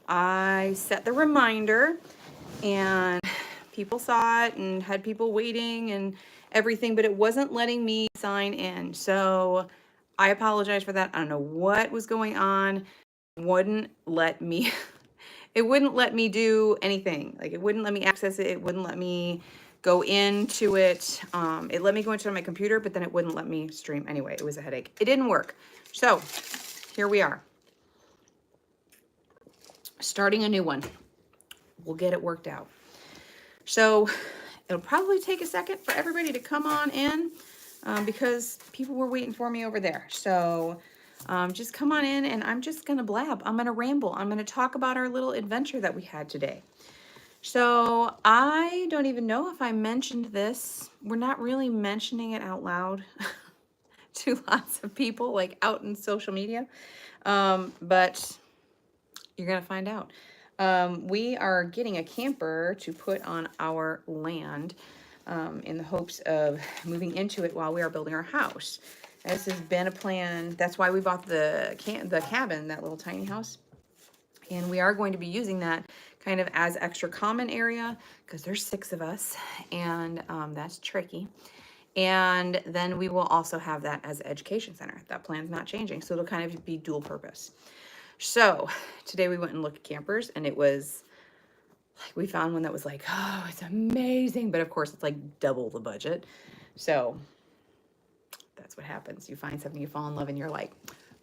I set the reminder and people saw it and had people waiting and everything, but it wasn't letting me sign in. So I apologize for that. I don't know what was going on. Wouldn't let me it wouldn't let me do anything. Like it wouldn't let me access it. It wouldn't let me go into it. It let me go into my computer, but then it wouldn't let me stream. Anyway, it was a headache. It didn't work. So here we are, starting a new one. We'll get it worked out. So it'll probably take a second for everybody to come on in because people were waiting for me over there. So just come on in and I'm just gonna blab. I'm gonna ramble. I'm gonna talk about our little adventure that we had today. So I don't even know if I mentioned this. We're not really mentioning it out loud to lots of people, like out in social media, but you're gonna find out. We are getting a camper to put on our land in the hopes of moving into it while we are building our house. This has been a plan. That's why we bought the cabin, that little tiny house. And we are going to be using that kind of as extra common area because there's 6 of us and that's tricky. And then we will also have that as an education center. That plan's not changing. So it'll kind of be dual purpose. So today we went and looked at campers and it was like, we found one that was like, oh, it's amazing. But of course it's like double the budget. So that's what happens. You find something you fall in love and you're like,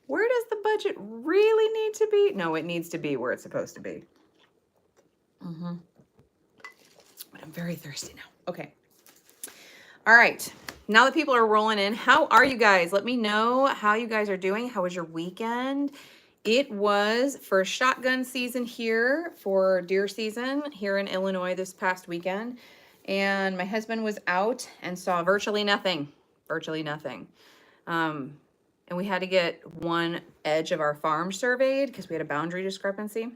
where does the budget really need to be? No, it needs to be where it's supposed to be. But I'm very thirsty now. Okay. All right. Now that people are rolling in, how are you guys? Let me know how you guys are doing. How was your weekend? It was for shotgun season here, for deer season here in Illinois this past weekend. And my husband was out and saw virtually nothing. Virtually nothing. And we had to get one edge of our farm surveyed because we had a boundary discrepancy.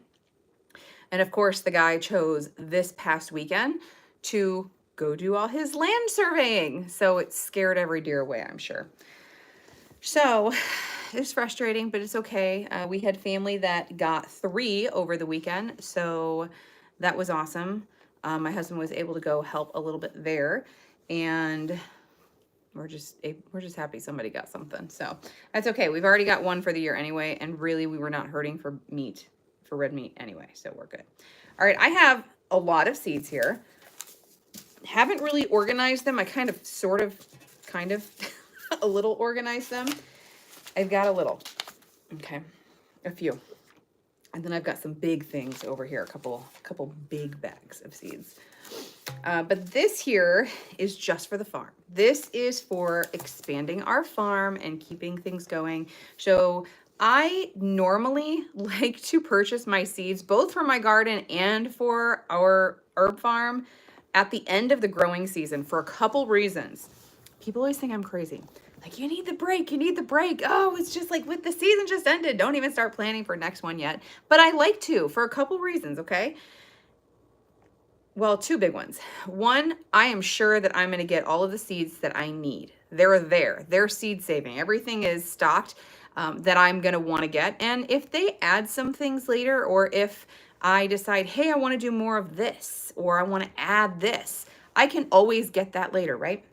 And of course, the guy chose this past weekend to go do all his land surveying. So it scared every deer away, I'm sure. So it's frustrating, but it's okay. We had family that got 3 over the weekend. So that was awesome. My husband was able to go help a little bit there. And we're just happy somebody got something. So that's okay. We've already got 1 for the year anyway. And really, we were not hurting for meat, for red meat anyway. So we're good. All right. I have a lot of seeds here. Haven't really organized them. I kind of a little organized them. I've got a little, okay, a few. And then I've got some big things over here, a couple big bags of seeds. But this here is just for the farm. This is for expanding our farm and keeping things going. So I normally like to purchase my seeds, both for my garden and for our herb farm, at the end of the growing season for a couple reasons. People always think I'm crazy. Like, you need the break, you need the break. Oh, it's just like with the season just ended. Don't even start planning for next one yet. But I like to for a couple reasons, okay? Well, 2 big ones. One, I am sure that I'm going to get all of the seeds that I need. They're there. They're seed saving. Everything is stocked that I'm going to want to get. And if they add some things later, or if I decide, hey, I want to do more of this, or I want to add this, I can always get that later, right?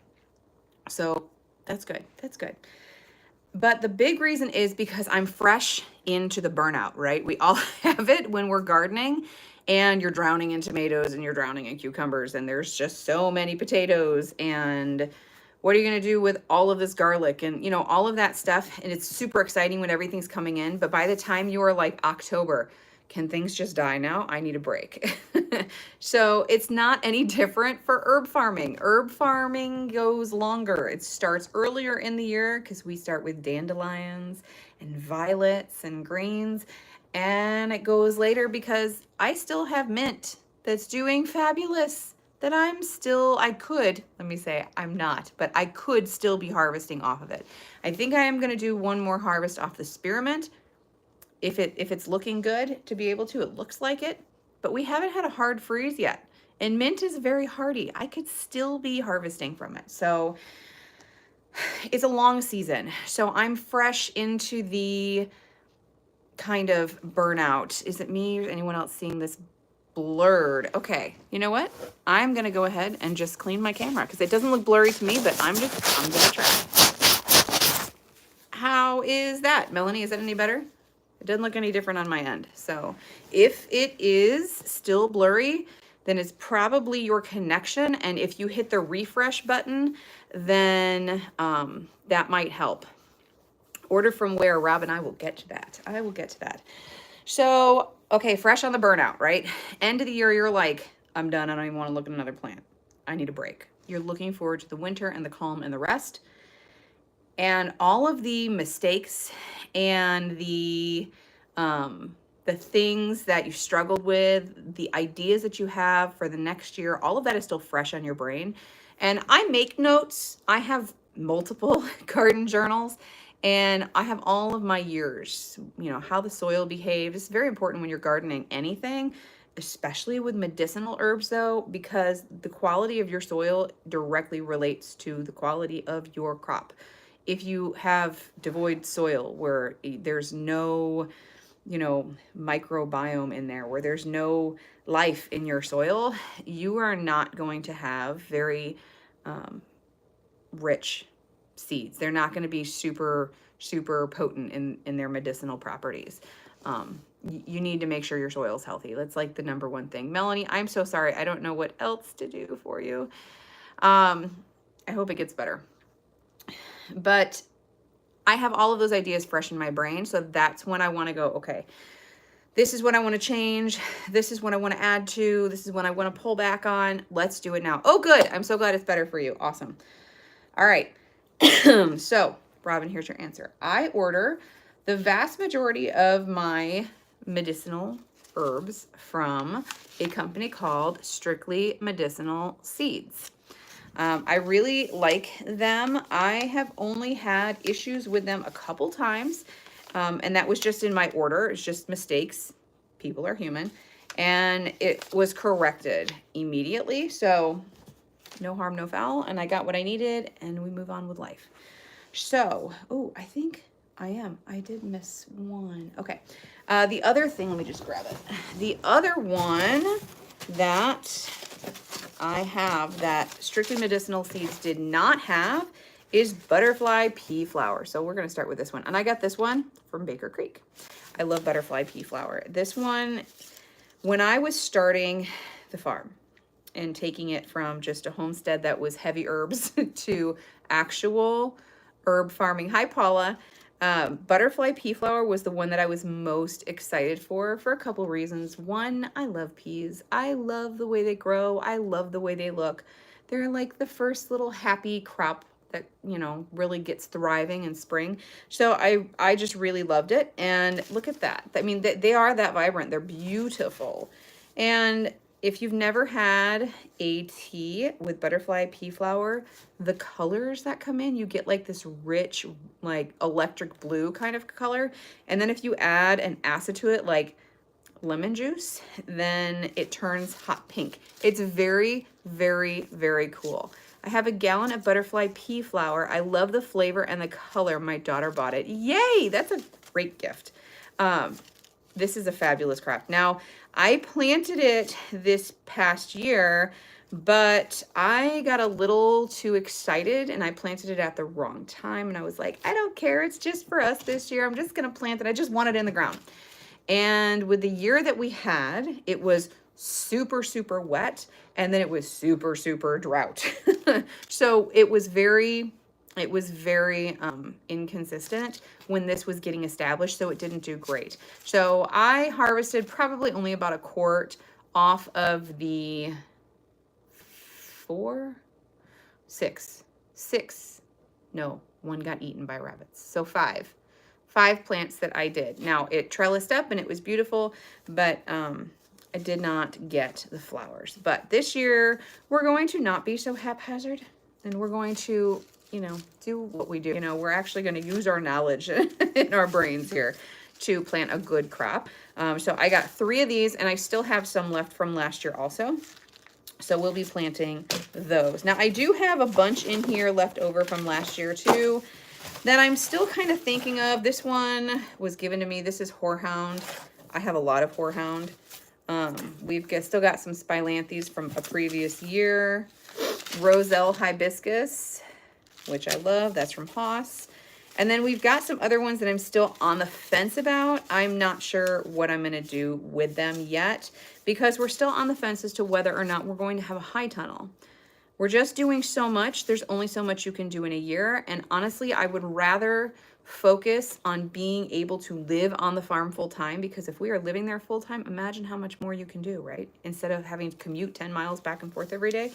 So that's good. That's good. But the big reason is because I'm fresh into the burnout, right? We all have it when we're gardening and you're drowning in tomatoes and you're drowning in cucumbers and there's just so many potatoes and what are you going to do with all of this garlic and, you know, all of that stuff. And it's super exciting when everything's coming in. But by the time you are like October, can things just die now? I need a break. So it's not any different for herb farming. Herb farming goes longer. It starts earlier in the year because we start with dandelions and violets and greens. And it goes later because I still have mint that's doing fabulous. That I could, let me say, I'm not, but I could still be harvesting off of it. I think I am going to do one more harvest off the spearmint if it's looking good to be able to. It looks like it, but we haven't had a hard freeze yet. And mint is very hardy. I could still be harvesting from it. So it's a long season. So I'm fresh into the kind of burnout. Is it me or anyone else seeing this blurred? Okay, you know what? I'm gonna go ahead and just clean my camera because it doesn't look blurry to me, but I'm gonna try. How is that, Melanie? Is that any better? It doesn't look any different on my end. So if it is still blurry, then it's probably your connection. And if you hit the refresh button, then that might help. Order from where, Rob? I will get to that. I will get to that. So, okay, fresh on the burnout, right? End of the year, you're like, I'm done. I don't even want to look at another plant. I need a break. You're looking forward to the winter and the calm and the rest. And all of the mistakes and the things that you struggled with, the ideas that you have for the next year, all of that is still fresh on your brain. And I make notes. I have multiple garden journals, and I have all of my years, you know, how the soil behaved. It's very important when you're gardening anything, especially with medicinal herbs though, because the quality of your soil directly relates to the quality of your crop. If you have devoid soil where there's no, you know, microbiome in there, where there's no life in your soil, you are not going to have very rich seeds. They're not going to be super potent in their medicinal properties. You need to make sure your soil is healthy. That's like the number one thing. Melanie, I'm so sorry. I don't know what else to do for you. I hope it gets better. But I have all of those ideas fresh in my brain. So that's when I want to go, okay, this is what I want to change. This is what I want to add to. This is what I want to pull back on. Let's do it now. Oh, good. I'm so glad it's better for you. Awesome. All right. So, Robin, here's your answer. I order the vast majority of my medicinal herbs from a company called Strictly Medicinal Seeds. I really like them. I have only had issues with them a couple times, and that was just in my order. It's just mistakes. People are human. And it was corrected immediately. So no harm, no foul. And I got what I needed, and we move on with life. So, oh, I think I am. I did miss one. Okay. The other thing, let me just grab it. The other one that I have that Strictly Medicinal Seeds did not have is butterfly pea flower. So we're going to start with this one. And I got this one from Baker Creek. I love butterfly pea flower. This one, when I was starting the farm and taking it from just a homestead that was heavy herbs to actual herb farming. Hi, Paula. Butterfly pea flower was the one that I was most excited for a couple of reasons. One, I love peas. I love the way they grow. I love the way they look. They're like the first little happy crop that, you know, really gets thriving in spring. So I just really loved it. And look at that. I mean, they are that vibrant. They're beautiful. And if you've never had a tea with butterfly pea flower, the colors that come in, you get like this rich, like electric blue kind of color. And then if you add an acid to it, like lemon juice, then it turns hot pink. It's very, very, very cool. I have a gallon of butterfly pea flower. I love the flavor and the color. My daughter bought it. Yay! That's a great gift. This is a fabulous crop. Now, I planted it this past year, but I got a little too excited and I planted it at the wrong time. And I was like, I don't care. It's just for us this year. I'm just going to plant it. I just want it in the ground. And with the year that we had, it was super, super wet. And then it was super, super drought. So it was very inconsistent when this was getting established, so it didn't do great. So I harvested probably only about a quart off of the one got eaten by rabbits. So five plants that I did. Now it trellised up and it was beautiful, but I did not get the flowers. But this year we're going to not be so haphazard, and we're going to, you know, do what we do. You know, we're actually going to use our knowledge in our brains here to plant a good crop. So I got 3 of these, and I still have some left from last year also. So we'll be planting those. Now I do have a bunch in here left over from last year too. that I'm still kind of thinking of. This one was given to me. This is Horehound. I have a lot of Horehound. Still got some Spilanthes from a previous year. Roselle Hibiscus, which I love. That's from Haas. And then we've got some other ones that I'm still on the fence about. I'm not sure what I'm going to do with them yet because we're still on the fence as to whether or not we're going to have a high tunnel. We're just doing so much. There's only so much you can do in a year. And honestly, I would rather focus on being able to live on the farm full time, because if we are living there full time, imagine how much more you can do, right? Instead of having to commute 10 miles back and forth every day.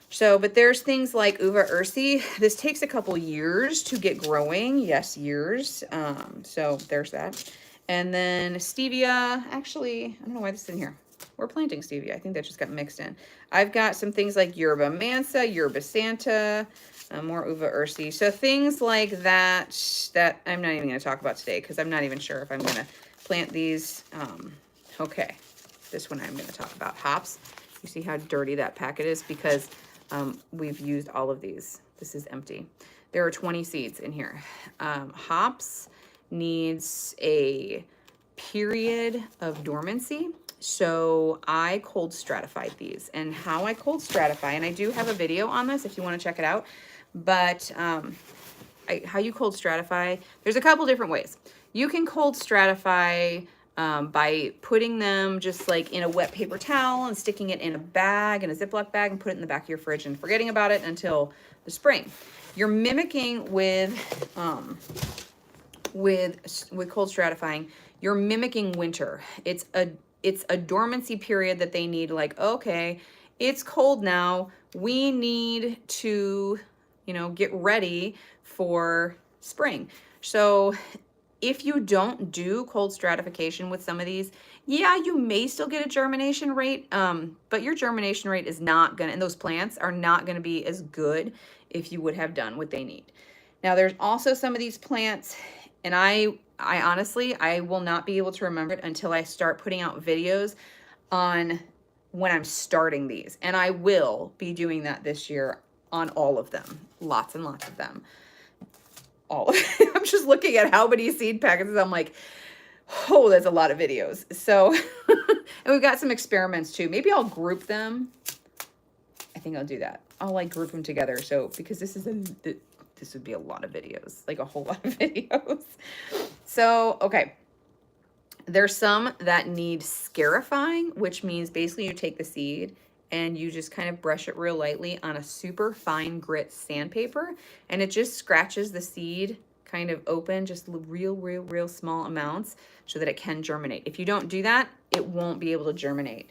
So, but there's things like Uva ursi. This takes a couple years to get growing. Yes, years. So there's that. And then stevia. Actually, I don't know why this is in here. We're planting stevia. I think that just got mixed in. I've got some things like yerba mansa, yerba santa, more uva ursi. So things like that that I'm not even going to talk about today because I'm not even sure if I'm going to plant these. Okay, this one I'm going to talk about. Hops. You see how dirty that packet is because we've used all of these. This is empty. There are 20 seeds in here. Hops needs a period of dormancy. So I cold stratified these, and how I cold stratify, and I do have a video on this if you want to check it out, but how you cold stratify, there's a couple different ways. You can cold stratify by putting them just like in a wet paper towel and sticking it in a bag, in a Ziploc bag, and put it in the back of your fridge and forgetting about it until the spring. You're mimicking with cold stratifying, you're mimicking winter. It's a dormancy period that they need, like, okay, it's cold now. We need to, get ready for spring. So if you don't do cold stratification with some of these, yeah, you may still get a germination rate, but your germination rate is not gonna, and those plants are not gonna be as good if you would have done what they need. Now, there's also some of these plants, and I honestly, I will not be able to remember it until I start putting out videos on when I'm starting these. And I will be doing that this year on all of them. Lots and lots of them. All of it. I'm just looking at how many seed packets. I'm like, oh, that's a lot of videos. So, and we've got some experiments too. Maybe I'll group them. I think I'll do that. I'll like group them together. So, because this would be a lot of videos, like a whole lot of videos. So, okay. There's some that need scarifying, which means basically you take the seed and you just kind of brush it real lightly on a super fine grit sandpaper, and it just scratches the seed kind of open, just real small amounts so that it can germinate. If you don't do that, it won't be able to germinate.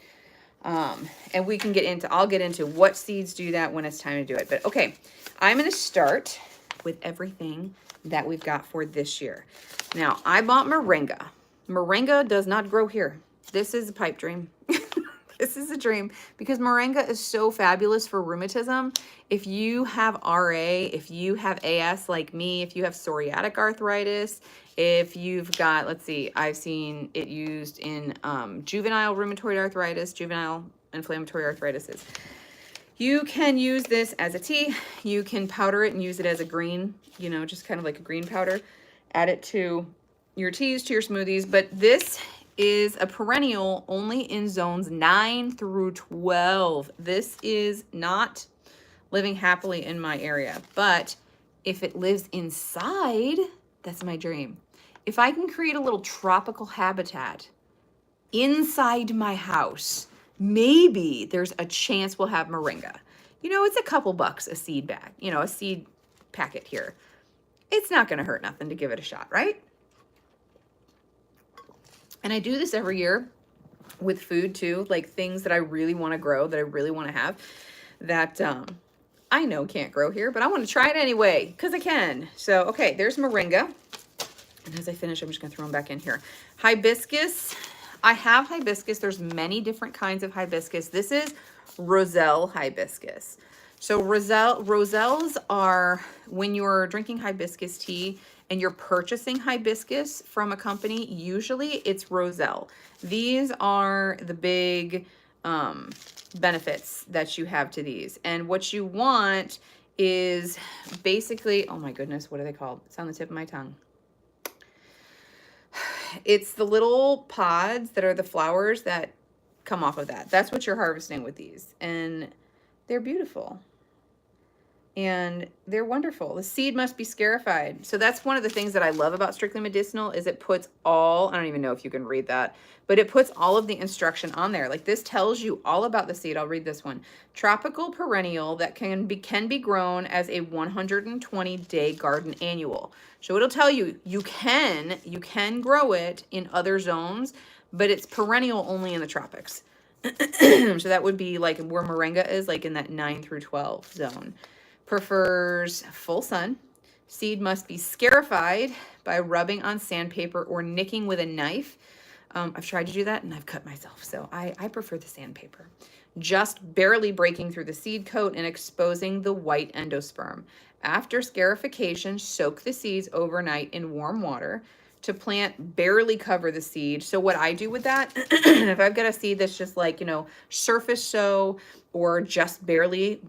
And we can I'll get into what seeds do that when it's time to do it. But okay, I'm going to start with everything that we've got for this year. Now, I bought moringa. Moringa does not grow here. This is a pipe dream. This is a dream because moringa is so fabulous for rheumatism. If you have RA, if you have AS like me, if you have psoriatic arthritis, if you've got, let's see, I've seen it used in juvenile rheumatoid arthritis, juvenile inflammatory arthritis. You can use this as a tea. You can powder it and use it as a green, just kind of like a green powder. Add it to your teas, to your smoothies. But this is a perennial only in zones 9 through 12. This is not living happily in my area. But if it lives inside, that's my dream. If I can create a little tropical habitat inside my house, maybe there's a chance we'll have moringa. It's a couple bucks a seed bag, a seed packet here. It's not going to hurt nothing to give it a shot, right? And I do this every year with food too, like things that I really want to grow, that I really want to have, that I know can't grow here, but I want to try it anyway because I can. So, okay, there's moringa. And as I finish, I'm just going to throw them back in here. Hibiscus. I have hibiscus. There's many different kinds of hibiscus. This is Roselle hibiscus. So Roselles are, when you're drinking hibiscus tea and you're purchasing hibiscus from a company, usually it's Roselle. These are the big benefits that you have to these. And what you want is basically, oh my goodness, what are they called? It's on the tip of my tongue. It's the little pods that are the flowers that come off of that. That's what you're harvesting with these. And they're beautiful. And they're wonderful. The seed must be scarified. So that's one of the things that I love about Strictly Medicinal is it puts all, I don't even know if you can read that, but it puts all of the instruction on there. Like this tells you all about the seed. I'll read this one. Tropical perennial that can be grown as a 120-day garden annual. So it'll tell you, you can grow it in other zones, but it's perennial only in the tropics. So that would be like where moringa is, like in that 9 through 12 zone. Prefers full sun. Seed must be scarified by rubbing on sandpaper or nicking with a knife. I've tried to do that and I've cut myself, so I prefer the sandpaper. Just barely breaking through the seed coat and exposing the white endosperm. After scarification, soak the seeds overnight in warm water. To plant, barely cover the seed. So what I do with that, if I've got a seed that's just like, you know, surface sow or just barely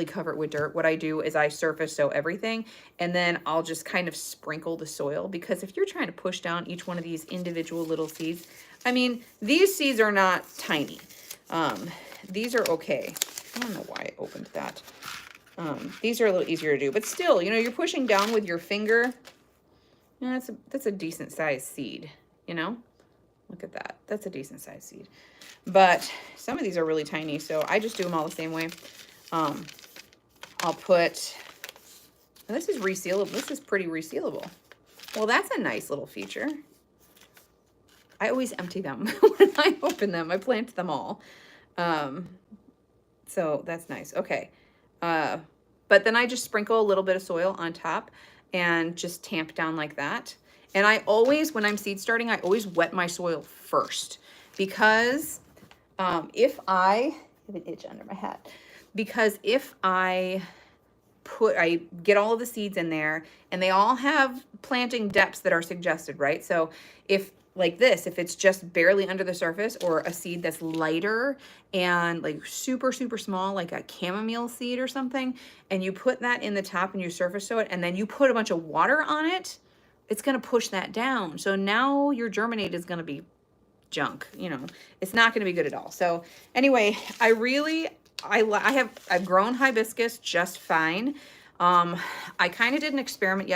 cover it with dirt, what I do is I surface sow everything, and then I'll just kind of sprinkle the soil, because if you're trying to push down each one of these individual little seeds, I mean, these seeds are not tiny. These are okay. I don't know why I opened that. These are a little easier to do, but still, you know, you're pushing down with your finger. Yeah, that's a decent sized seed, you know? Look at that. That's a decent sized seed. But some of these are really tiny, so I just do them all the same way. I'll put, this is resealable. This is pretty resealable. Well, that's a nice little feature. I always empty them when I open them. I plant them all. So that's nice. Okay. But then I just sprinkle a little bit of soil on top and just tamp down like that. And I always, when I'm seed starting, I always wet my soil first, because if I have an itch under my hat, because if I get all of the seeds in there, and they all have planting depths that are suggested, right? So if like this, if it's just barely under the surface, or a seed that's lighter and like super, super small, like a chamomile seed or something, and you put that in the top and you surface sow it, and then you put a bunch of water on it, it's going to push that down. So now your germinate is going to be junk, you know, it's not going to be good at all. So anyway, I've grown hibiscus just fine. I kind of did an experiment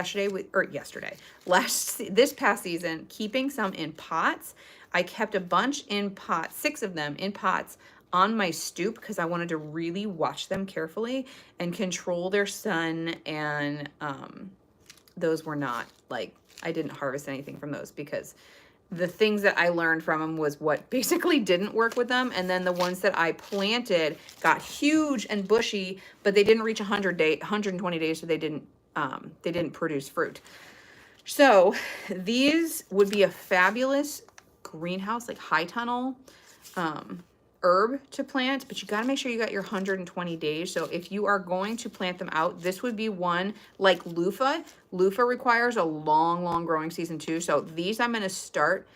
this past season, keeping some in pots. I kept a bunch in pots, 6 of them in pots on my stoop, because I wanted to really watch them carefully and control their sun. And those were not, like, I didn't harvest anything from those, because the things that I learned from them was what basically didn't work with them. And then the ones that I planted got huge and bushy, but they didn't reach 120 days, so they didn't produce fruit. So these would be a fabulous greenhouse, like high tunnel herb to plant, but you got to make sure you got your 120 days. So if you are going to plant them out, this would be one like loofah. Loofah requires a long growing season too. So these I'm going to start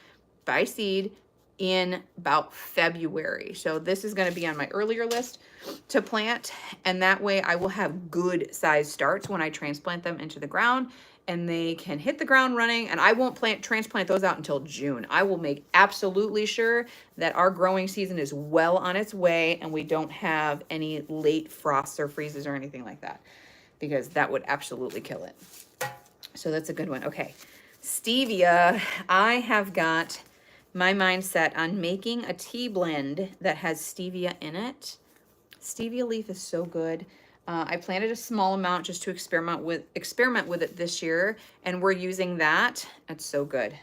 by seed in about February. So this is going to be on my earlier list to plant, and that way I will have good size starts when I transplant them into the ground, and they can hit the ground running. And I won't transplant those out until June. I will make absolutely sure that our growing season is well on its way and we don't have any late frosts or freezes or anything like that, because that would absolutely kill it. So that's a good one. Okay, stevia. I have got my mind set on making a tea blend that has stevia in it. Stevia leaf is so good. I planted a small amount just to experiment with it this year, and we're using that. It's so good.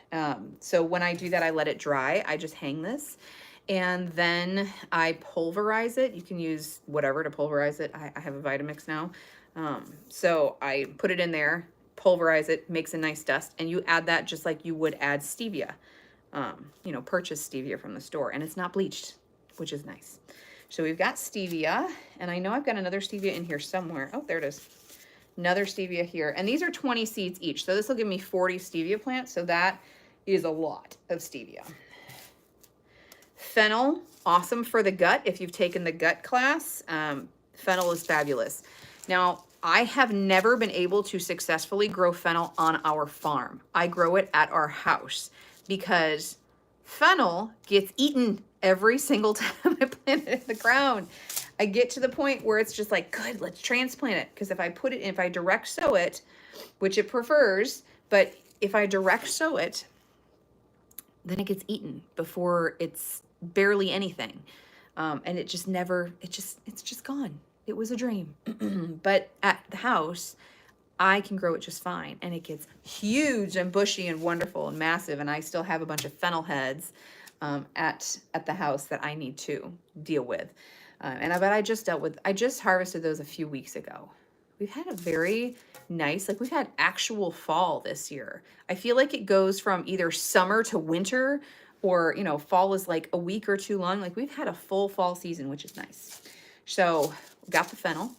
So when I do that, I let it dry. I just hang this, and then I pulverize it. You can use whatever to pulverize it. I have a Vitamix now. So I put it in there, pulverize it, makes a nice dust, and you add that just like you would add stevia. You know, purchase stevia from the store, and it's not bleached, which is nice. So we've got stevia, and I know I've got another stevia in here somewhere. Oh, there it is. Another stevia here. And these are 20 seeds each. So this will give me 40 stevia plants. So that is a lot of stevia. Fennel, awesome for the gut. If you've taken the gut class, fennel is fabulous. Now, I have never been able to successfully grow fennel on our farm. I grow it at our house because fennel gets eaten every single time I plant it in the ground. I get to the point where it's just like, good, let's transplant it. Because if I direct sow it, which it prefers, but if I direct sow it, then it gets eaten before it's barely anything. And it just never, it's just gone. It was a dream. But at the house, I can grow it just fine. And it gets huge and bushy and wonderful and massive. And I still have a bunch of fennel heads at the house that I need to deal with. But I just harvested those a few weeks ago. We've had a very nice, like we've had actual fall this year. I feel like it goes from either summer to winter, or, fall is like a week or two long. Like we've had a full fall season, which is nice. So got the fennel.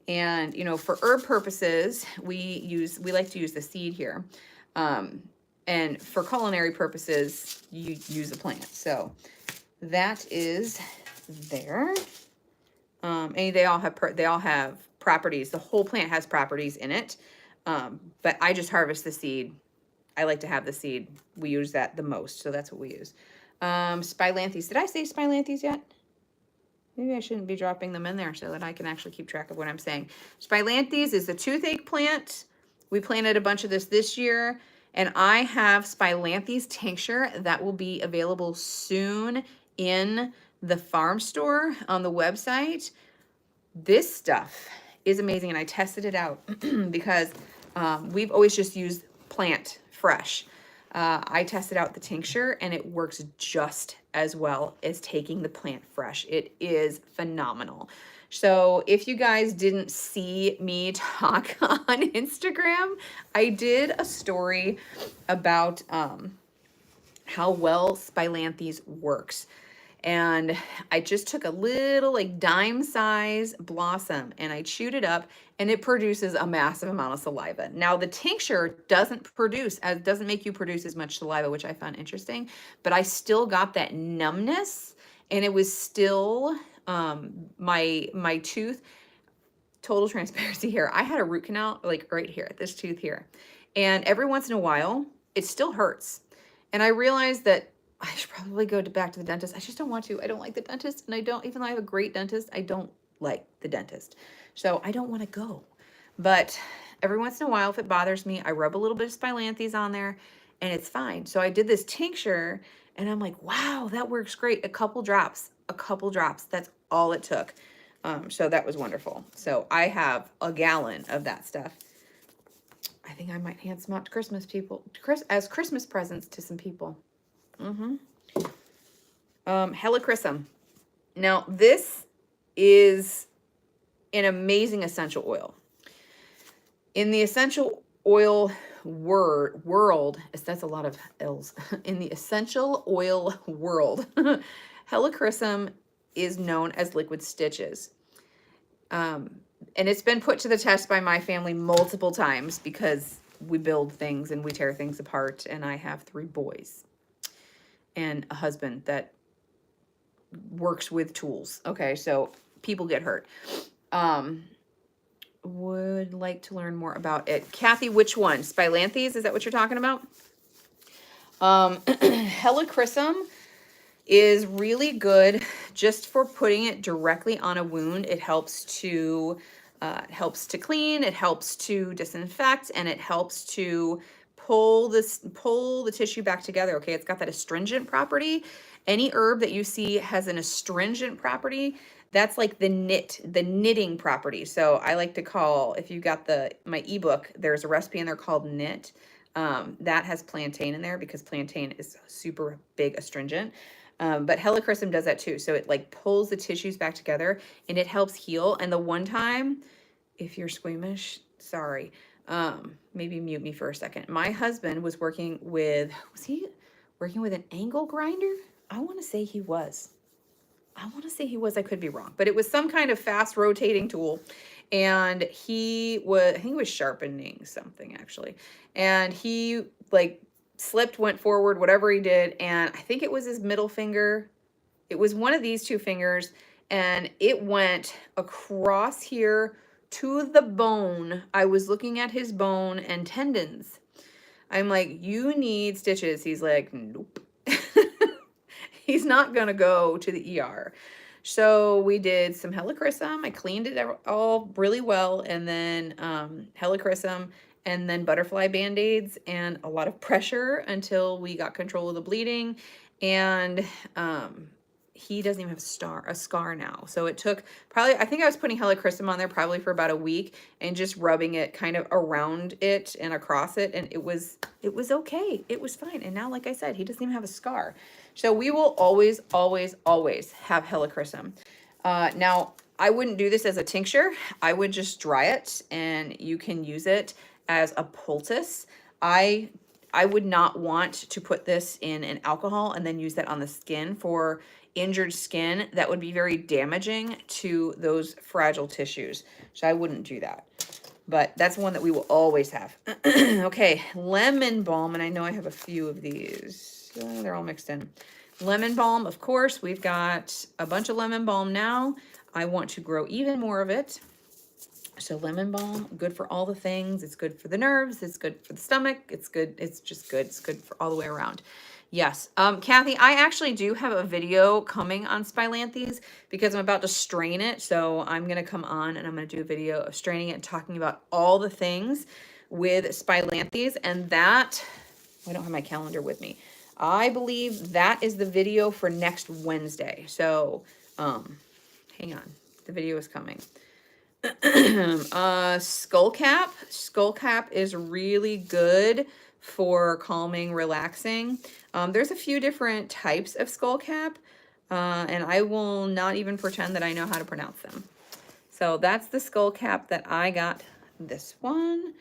And, for herb purposes, we like to use the seed here. And for culinary purposes, you use the plant. So that is there. And they all have properties. The whole plant has properties in it. But I just harvest the seed. I like to have the seed. We use that the most, so that's what we use. Spilanthes. Did I say spilanthes yet? Maybe I shouldn't be dropping them in there so that I can actually keep track of what I'm saying. Spilanthes is the toothache plant. We planted a bunch of this year, and I have spilanthes tincture that will be available soon in the farm store on the website. This stuff is amazing, and I tested it out because we've always just used plant fresh. I tested out the tincture, and it works just as well as taking the plant fresh. It is phenomenal. So if you guys didn't see me talk on Instagram, I did a story about how well spilanthes works. And I just took a little like dime size blossom and I chewed it up, and it produces a massive amount of saliva. Now the tincture doesn't make you produce as much saliva, which I found interesting, but I still got that numbness, and it was still my tooth. Total transparency here. I had a root canal like right here at this tooth here. And every once in a while, it still hurts. And I realized that I should probably go back to the dentist. I just don't want to. I don't like the dentist. And even though I have a great dentist, I don't like the dentist. So I don't want to go. But every once in a while, if it bothers me, I rub a little bit of spilanthes on there and it's fine. So I did this tincture and I'm like, wow, that works great. A couple drops. That's all it took. So that was wonderful. So I have a gallon of that stuff. I think I might hand some out to as Christmas presents to some people. Helichrysum. Now this is an amazing essential oil. In the essential oil world, that's a lot of L's. In the essential oil world, Helichrysum is known as liquid stitches. And it's been put to the test by my family multiple times because we build things and we tear things apart, and I have 3 boys and a husband that works with tools. Okay, so people get hurt. Would like to learn more about it. Kathy, which one? Spilanthes, is that what you're talking about? Helichrysum is really good just for putting it directly on a wound. It helps to clean, it helps to disinfect, and it helps to pull the tissue back together. Okay, it's got that astringent property. Any herb that you see has an astringent property. That's like the knitting property. So I like to call, if you got my ebook, there's a recipe in there called Knit. That has plantain in there because plantain is super big astringent. But Helichrysum does that too. So it like pulls the tissues back together and it helps heal. And the one time, if you're squeamish, sorry, maybe mute me for a second. My husband was was he working with an angle grinder? I want to say he was. I could be wrong, but it was some kind of fast rotating tool. And I think he was sharpening something actually. And he like slipped, went forward, whatever he did. And I think it was his middle finger. It was one of these 2 fingers, and it went across here to the bone. I was looking at his bone and tendons. I'm like, you need stitches. He's like, nope. He's not going to go to the ER. So we did some helichrysum. I cleaned it all really well, and then helichrysum, and then butterfly band-aids, and a lot of pressure until we got control of the bleeding. And he doesn't even have a scar now. So it took probably, I think I was putting helichrysum on there probably for about a week and just rubbing it kind of around it and across it. And it was okay. It was fine. And now, like I said, he doesn't even have a scar. So we will always, always, always have helichrysum. Now, I wouldn't do this as a tincture. I would just dry it, and you can use it as a poultice. I would not want to put this in an alcohol and then use that on the skin. For injured skin, that would be very damaging to those fragile tissues. So I wouldn't do that. But that's one that we will always have. Okay, lemon balm, and I know I have a few of these. They're all mixed in. Lemon balm, of course, we've got a bunch of lemon balm now. I want to grow even more of it. So lemon balm, good for all the things. It's good for the nerves. It's good for the stomach. It's good. It's just good. It's good for all the way around. Yes. Kathy, I actually do have a video coming on Spilanthes because I'm about to strain it. So I'm going to come on and I'm going to do a video of straining it and talking about all the things with Spilanthes. And that, I don't have my calendar with me. I believe that is the video for next Wednesday. So, hang on. The video is coming. Skullcap. Skullcap is really good for calming, relaxing. There's a few different types of skullcap, and I will not even pretend that I know how to pronounce them. So that's the skullcap that I got. This one.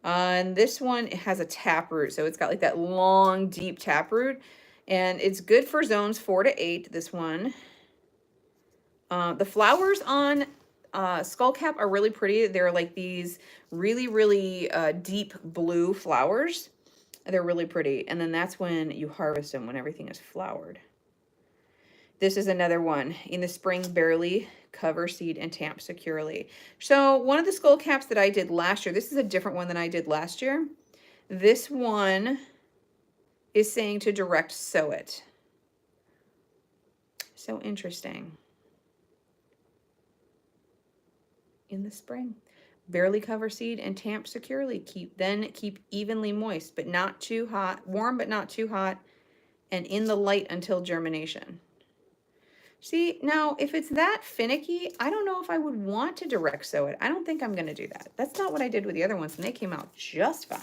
And this one, it has a taproot. So it's got like that long, deep taproot. And it's good for zones 4 to 8, this one. The flowers on skullcap are really pretty. They're like these really, really deep blue flowers. They're really pretty. And then that's when you harvest them, when everything is flowered. This is another one. In the spring, barely cover seed and tamp securely. So one of the skull caps that I did last year, this is a different one than I did last year. This one is saying to direct sow it. So interesting. In the spring, barely cover seed and tamp securely. Keep evenly moist, but not too hot, warm but not too hot, and in the light until germination. See, now, if it's that finicky, I don't know if I would want to direct sow it. I don't think I'm going to do that. That's not what I did with the other ones, and they came out just fine.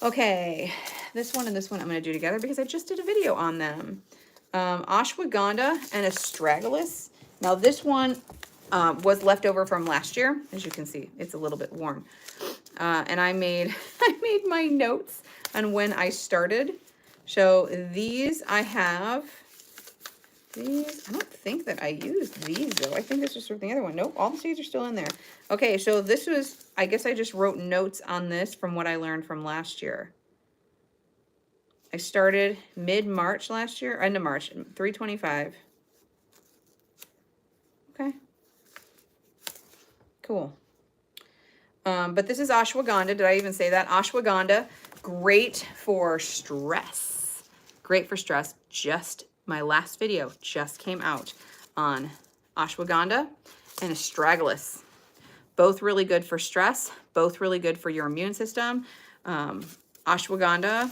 Okay, this one and this one I'm going to do together because I just did a video on them. Ashwagandha and astragalus. Now, this one was left over from last year. As you can see, it's a little bit worn. And I made my notes on when I started. So these I have. These, I don't think that I used these though. I think this was from the other one. Nope, all the seeds are still in there. Okay, so this was, I guess I just wrote notes on this from what I learned from last year. I started mid-March last year, end of March, 3/25. Okay. Cool. But this is ashwagandha. Did I even say that? Ashwagandha, great for stress. Great for stress. Just my last video just came out on ashwagandha and astragalus. Both really good for stress, both really good for your immune system. Ashwagandha,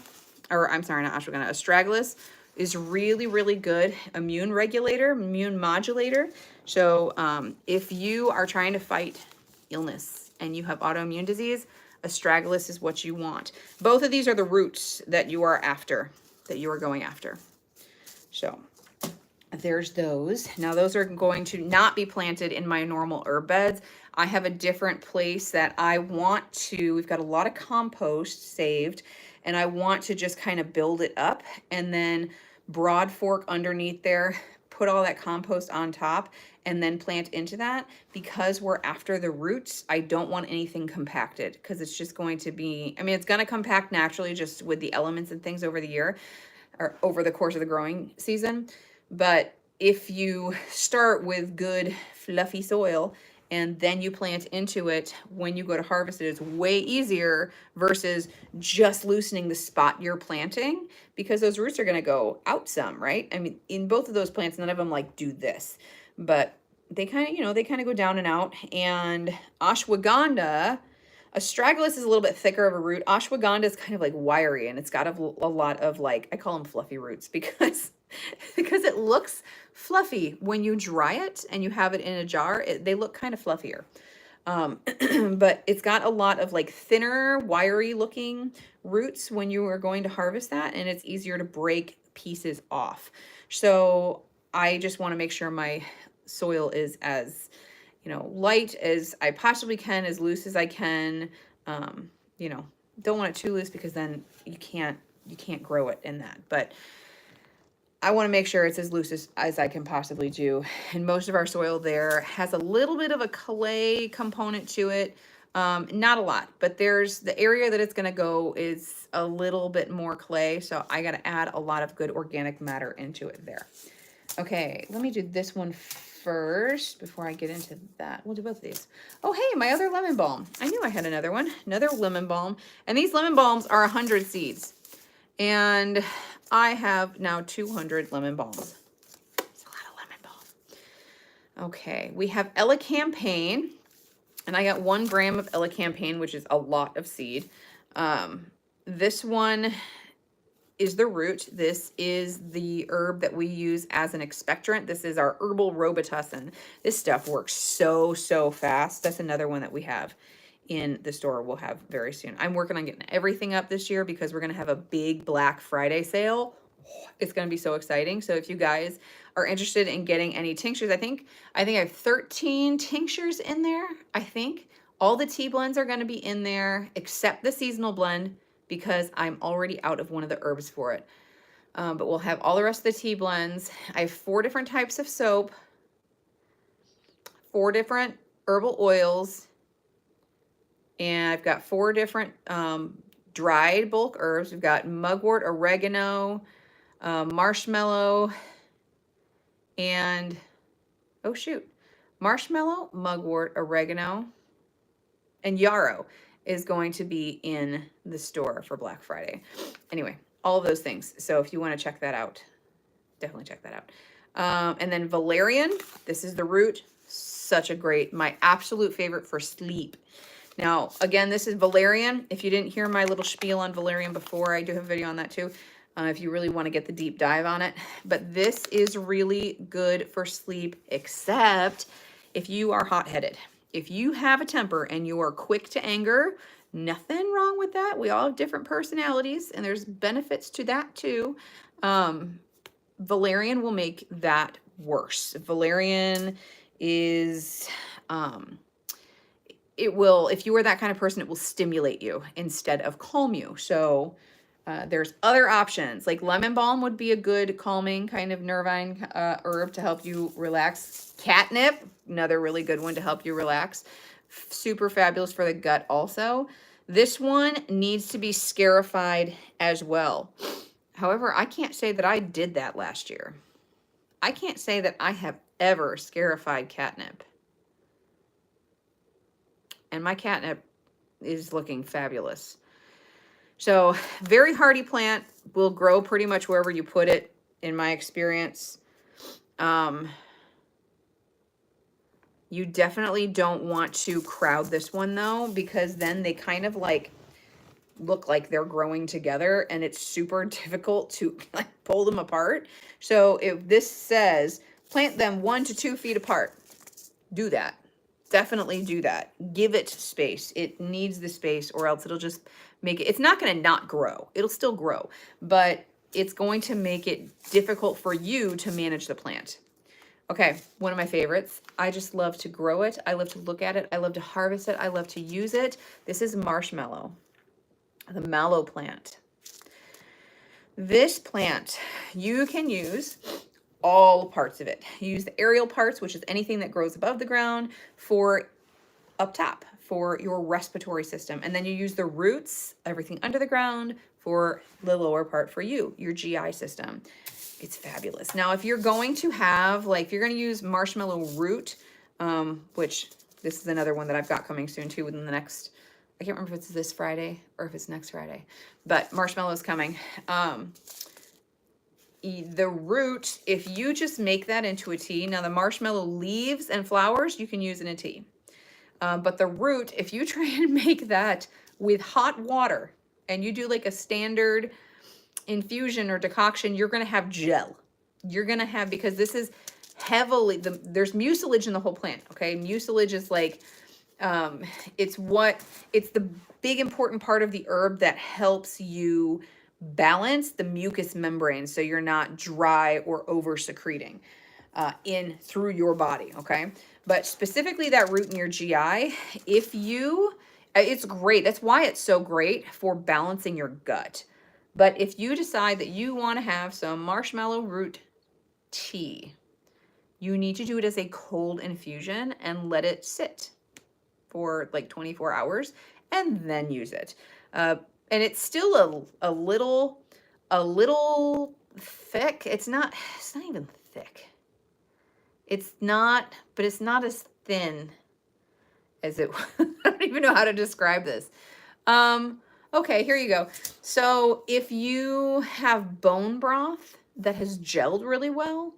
or I'm sorry, not ashwagandha, astragalus is really, really good immune regulator, immune modulator. So if you are trying to fight illness and you have autoimmune disease, astragalus is what you want. Both of these are the roots that you are after, that you are going after. So there's those. Now those are going to not be planted in my normal herb beds. I have a different place that I want to, we've got a lot of compost saved, and I want to just kind of build it up and then broad fork underneath there, put all that compost on top, and then plant into that. Because we're after the roots, I don't want anything compacted because it's just going to be, I mean, it's going to compact naturally just with the elements and things over the year or over the course of the growing season. But if you start with good fluffy soil and then you plant into it. When you go to harvest it, it's way easier versus just loosening the spot you're planting, because those roots are going to go out some, right? I mean, in both of those plants, none of them like do this, but they kind of, they kind of go down and out. And ashwagandha, astragalus is a little bit thicker of a root. Ashwagandha is kind of like wiry, and it's got a lot of, like, I call them fluffy roots because because it looks fluffy when you dry it and you have it in a jar. They look kind of fluffier. But it's got a lot of like thinner, wiry looking roots when you are going to harvest that, and it's easier to break pieces off. So I just want to make sure my soil is as, light as I possibly can, as loose as I can. Don't want it too loose because then you can't grow it in that. But I want to make sure it's as loose as I can possibly do. And most of our soil there has a little bit of a clay component to it. Not a lot, but there's the area that it's going to go is a little bit more clay. So I got to add a lot of good organic matter into it there. Okay, let me do this one first before I get into that. We'll do both of these. Oh, hey, my other lemon balm. I knew I had another one, another lemon balm. And these lemon balms are 100 seeds. And I have now 200 lemon balms. It's a lot of lemon balm. Okay, we have elecampane, and I got 1 gram of elecampane, which is a lot of seed. This one is the root. This is the herb that we use as an expectorant. This is our herbal Robitussin. This stuff works so fast. That's another one that we have in the store. We'll have very soon. I'm working on getting everything up this year because we're going to have a big Black Friday sale. It's going to be so exciting. So if you guys are interested in getting any tinctures, I think I have 13 tinctures in there. I think all the tea blends are going to be in there except the seasonal blend, because I'm already out of one of the herbs for it. But we'll have all the rest of the tea blends. I have 4 different types of soap, 4 different herbal oils, and I've got 4 different dried bulk herbs. We've got mugwort, oregano, marshmallow, and, marshmallow, mugwort, oregano, and yarrow is going to be in the store for Black Friday. Anyway, all of those things. So if you want to check that out, definitely check that out. And then valerian, this is the root. Such a great, my absolute favorite for sleep. Now, again, this is valerian. If you didn't hear my little spiel on valerian before, I do have a video on that too, if you really want to get the deep dive on it. But this is really good for sleep, except if you are hot-headed. If you have a temper and you are quick to anger, nothing wrong with that. We all have different personalities, and there's benefits to that too. Valerian will make that worse. Valerian is, it will, if you are that kind of person, it will stimulate you instead of calm you. So there's other options, like lemon balm would be a good calming kind of nervine herb to help you relax. Catnip, another really good one to help you relax. Super fabulous for the gut also. This one needs to be scarified as well. However, I can't say that I did that last year. I can't say that I have ever scarified catnip. And my catnip is looking fabulous. So very hardy plant, will grow pretty much wherever you put it, in my experience. You definitely don't want to crowd this one though, because then they kind of like look like they're growing together, and it's super difficult to like pull them apart. So if this says plant them 1 to 2 feet apart, do that. Definitely do that. Give it space. It needs the space, or else it'll just make it, it's not going to not grow. It'll still grow, but it's going to make it difficult for you to manage the plant. Okay, one of my favorites. I just love to grow it. I love to look at it. I love to harvest it. I love to use it. This is marshmallow, the mallow plant. This plant, you can use all parts of it. You use the aerial parts, which is anything that grows above the ground, for up top, for your respiratory system. And then you use the roots, everything under the ground, for the lower part for you, your GI system. It's fabulous. Now, if you're going to have, like, if you're going to use marshmallow root, which This is another one that I've got coming soon too within the next, I can't remember if it's this Friday or if it's next Friday, but marshmallow's coming. The root, if you just make that into a tea, now the marshmallow leaves and flowers, you can use in a tea. But the root, if you try and make that with hot water and you do like a standard infusion or decoction, you're going to have gel. You're going to have, because this is heavily, there's mucilage in the whole plant, okay? Mucilage is like, it's the big important part of the herb that helps you balance the mucous membrane so you're not dry or over secreting in through your body, okay? But specifically that root in your GI, if you, it's great. That's why it's so great for balancing your gut. But if you decide that you want to have some marshmallow root tea, you need to do it as a cold infusion and let it sit for like 24 hours and then use it. And it's still a little thick. It's not even thick. It's not, but it's not as thin as it, I don't even know how to describe this. Okay, here you go. So if you have bone broth that has gelled really well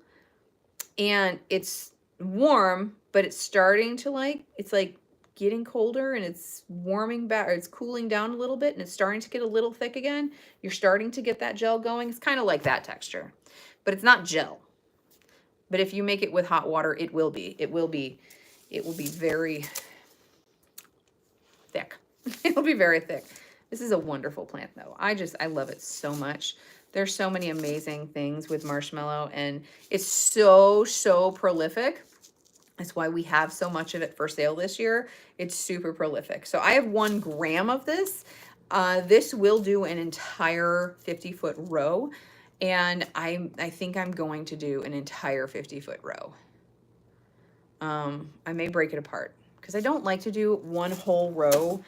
and it's warm, but it's starting to it's like getting colder and it's warming back, or it's cooling down a little bit and it's starting to get a little thick again, you're starting to get that gel going. It's kind of like that texture, but it's not gel. But if you make it with hot water, it will be very thick. It'll be very thick. This is a wonderful plant though. I love it so much. There's so many amazing things with marshmallow and it's so prolific. That's why we have so much of it for sale this year. It's super prolific. So I have 1 gram of this. This will do an entire 50-foot row. And I think I'm going to do an entire 50-foot row. I may break it apart because I don't like to do one whole row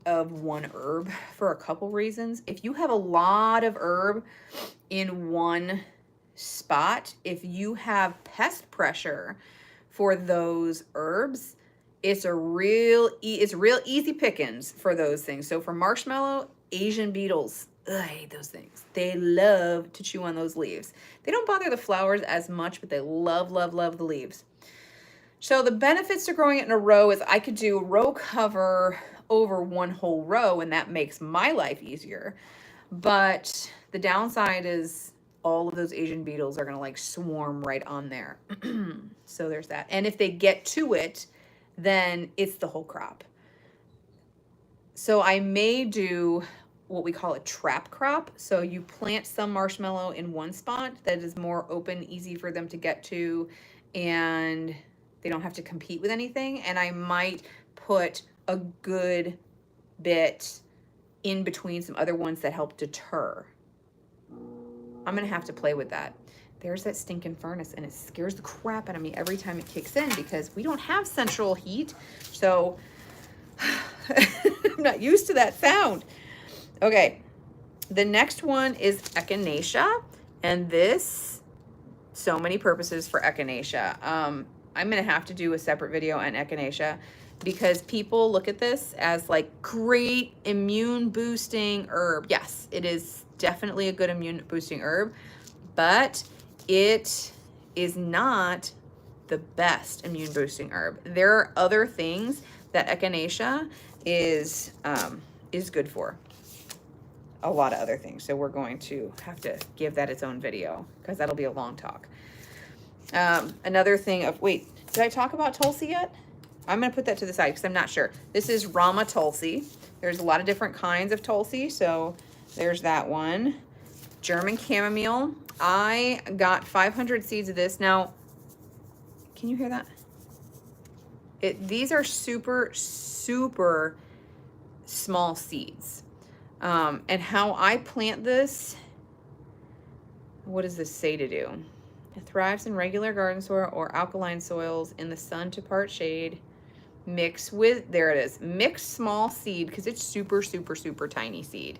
of one herb for a couple reasons. If you have a lot of herb in one spot, if you have pest pressure for those herbs, it's real easy pickings for those things. So for marshmallow, Asian beetles, I hate those things. They love to chew on those leaves. They don't bother the flowers as much, but they love the leaves. So the benefits to growing it in a row is I could do row cover over one whole row, and that makes my life easier. But the downside is all of those Asian beetles are going to swarm right on there. So there's that. And if they get to it, then it's the whole crop. So I may do what we call a trap crop. So you plant some marshmallow in one spot that is more open, easy for them to get to, and they don't have to compete with anything. And I might put a good bit in between some other ones that help deter. I'm gonna have to play with that. There's that stinking furnace and it scares the crap out of me every time it kicks in because we don't have central heat. So I'm not used to that sound. Okay, the next one is echinacea, and this, so many purposes for echinacea. I'm gonna have to do a separate video on echinacea because people look at this as great immune boosting herb. Yes, it is definitely a good immune boosting herb, but it is not the best immune boosting herb. There are other things that echinacea is good for. A lot of other things. So we're going to have to give that its own video because that'll be a long talk. Another thing of, wait, did I talk about Tulsi yet? I'm going to put that to the side because I'm not sure. This is Rama Tulsi. There's a lot of different kinds of Tulsi. So there's that one. German chamomile. I got 500 seeds of this. Now, can you hear that? These are super small seeds. And how I plant this, what does this say to do? It thrives in regular garden soil or alkaline soils in the sun to part shade. Mix with, there it is, mix small seed because it's super tiny seed.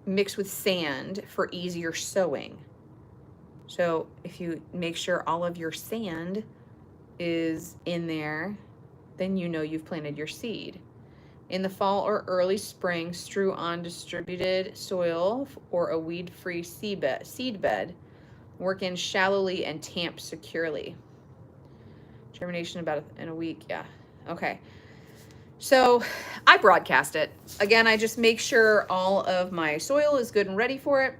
Mix with sand for easier sowing. So if you make sure all of your sand is in there, then you know you've planted your seed. In the fall or early spring, strew on distributed soil or a weed-free seed bed. Work in shallowly and tamp securely. Germination about in a week, yeah. Okay. So I broadcast it. Again, I just make sure all of my soil is good and ready for it.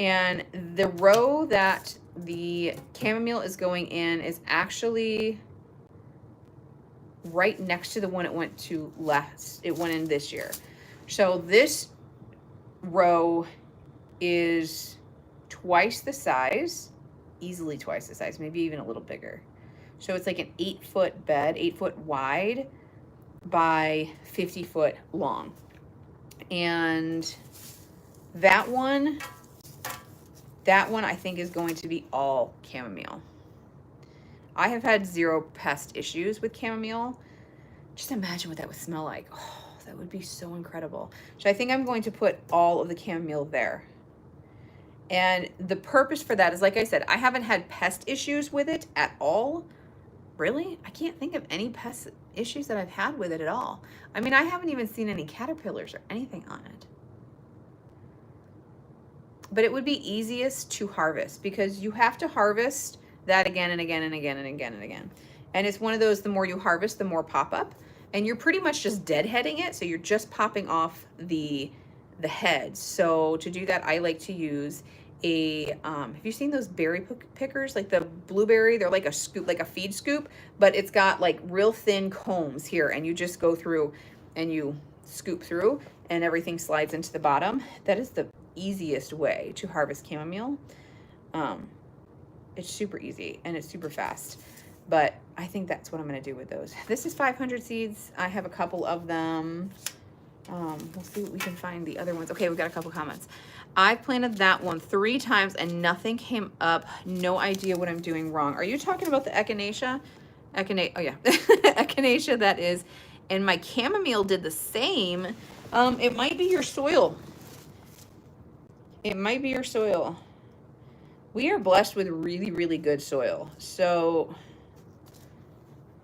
And the row that the chamomile is going in is actually right next to the one it went to last. It went in this year. So this row is twice the size, easily twice the size, maybe even a little bigger. So it's like an 8-foot bed, 8 foot wide by 50 foot long. And that one I think is going to be all chamomile. I have had 0 pest issues with chamomile. Just imagine what that would smell like. Oh, that would be so incredible. So I think I'm going to put all of the chamomile there. And the purpose for that is, like I said, I haven't had pest issues with it at all. Really? I can't think of any pest issues that I've had with it at all. I mean, I haven't even seen any caterpillars or anything on it. But it would be easiest to harvest because you have to harvest that again and again and again and again and again. And it's one of those, the more you harvest, the more pop up. And you're pretty much just deadheading it. So you're just popping off the heads. So to do that, I like to use a, have you seen those berry pickers? Like the blueberry, they're like a scoop, like a feed scoop, but it's got like real thin combs here. And you just go through and you scoop through and everything slides into the bottom. That is the easiest way to harvest chamomile. It's super easy and it's super fast, but I think that's what I'm going to do with those. This is 500 seeds. I have a couple of them. We'll see what we can find the other ones. Okay, we got a couple comments. I planted that one 3 times and nothing came up. No idea what I'm doing wrong. Are you talking about the echinacea? Oh yeah, echinacea that is. And my chamomile did the same. It might be your soil. It might be your soil. We are blessed with really, really good soil. So,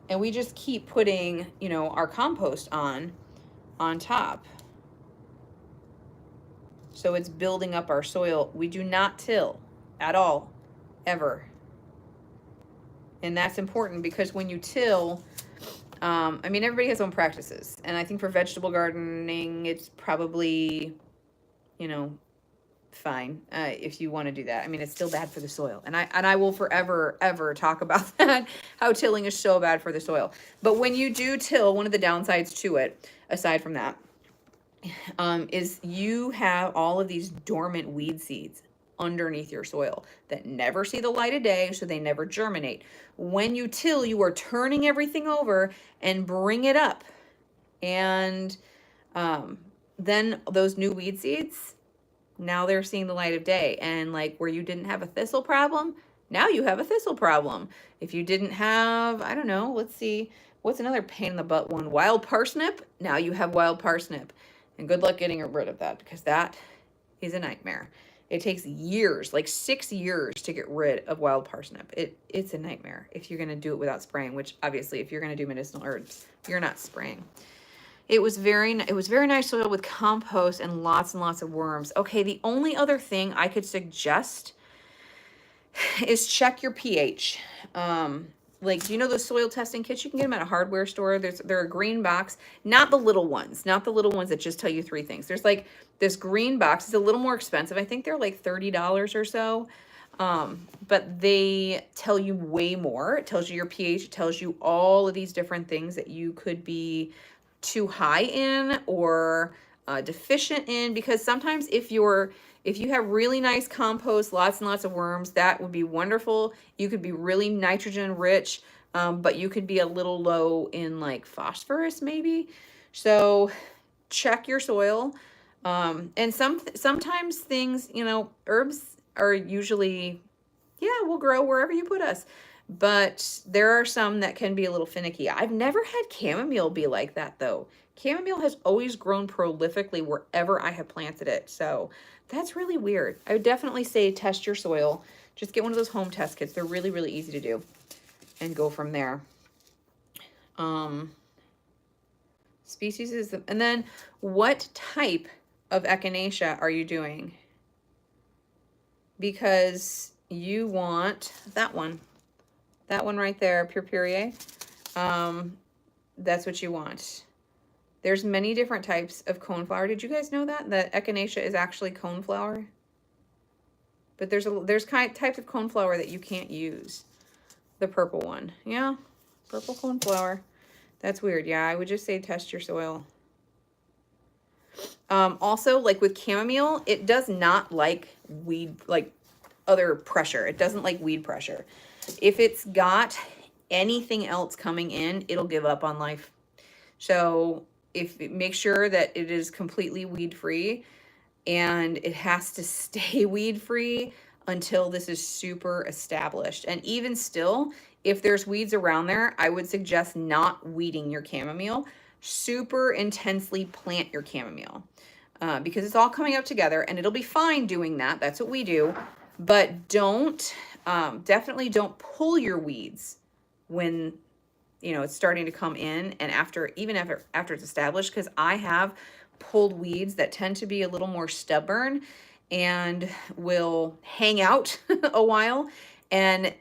and we just keep putting, you know, our compost on top. So it's building up our soil. We do not till at all, ever. And that's important because when you till, I mean, everybody has their own practices. And I think for vegetable gardening, it's probably, you know, fine if you want to do that. I mean, it's still bad for the soil. And I will forever, ever talk about that, how tilling is so bad for the soil. But when you do till, one of the downsides to it, aside from that, is you have all of these dormant weed seeds underneath your soil that never see the light of day, so they never germinate. When you till, you are turning everything over and bring it up. And then those new weed seeds, now they're seeing the light of day. And like where you didn't have a thistle problem, now you have a thistle problem. If you didn't have, I don't know, let's see, what's another pain in the butt one? Wild parsnip. Now you have wild parsnip. And good luck getting rid of that because that is a nightmare. It takes years, like 6 years to get rid of wild parsnip. It's a nightmare if you're going to do it without spraying, which obviously if you're going to do medicinal herbs, you're not spraying. It was very nice soil with compost and lots of worms. Okay, the only other thing I could suggest is check your pH. Like, do you know those soil testing kits? You can get them at a hardware store. They're a green box, not the little ones that just tell you 3 things. There's like this green box. It's a little more expensive. I think they're like $30 or so. But they tell you way more. It tells you your pH. It tells you all of these different things that you could be too high in or deficient in, because sometimes if you have really nice compost, lots and lots of worms, that would be wonderful. You could be really nitrogen rich, but you could be a little low in like phosphorus maybe. So check your soil. And sometimes things, you know, herbs are usually, yeah, will grow wherever you put us. But there are some that can be a little finicky. I've never had chamomile be like that though. Chamomile has always grown prolifically wherever I have planted it. So that's really weird. I would definitely say test your soil Just get one of those home test kits. They're really, really easy to do and go from there. Species is, and then what type of echinacea are you doing? Because you want that one right there, Purpurea. That's what you want. There's many different types of coneflower. Did you guys know that echinacea is actually coneflower? But there's types of coneflower that you can't use. The purple one, yeah, purple coneflower. That's weird. Yeah, I would just say test your soil. Also, like with chamomile, it does not like weed, like other pressure. It doesn't like weed pressure. If it's got anything else coming in, it'll give up on life. So make sure that it is completely weed free, and it has to stay weed free until this is super established. And even still, if there's weeds around there, I would suggest not weeding your chamomile. Super intensely plant your chamomile because it's all coming up together, and it'll be fine doing that. That's what we do. But definitely don't pull your weeds when, you know, it's starting to come in and after it's established, because I have pulled weeds that tend to be a little more stubborn and will hang out a while, and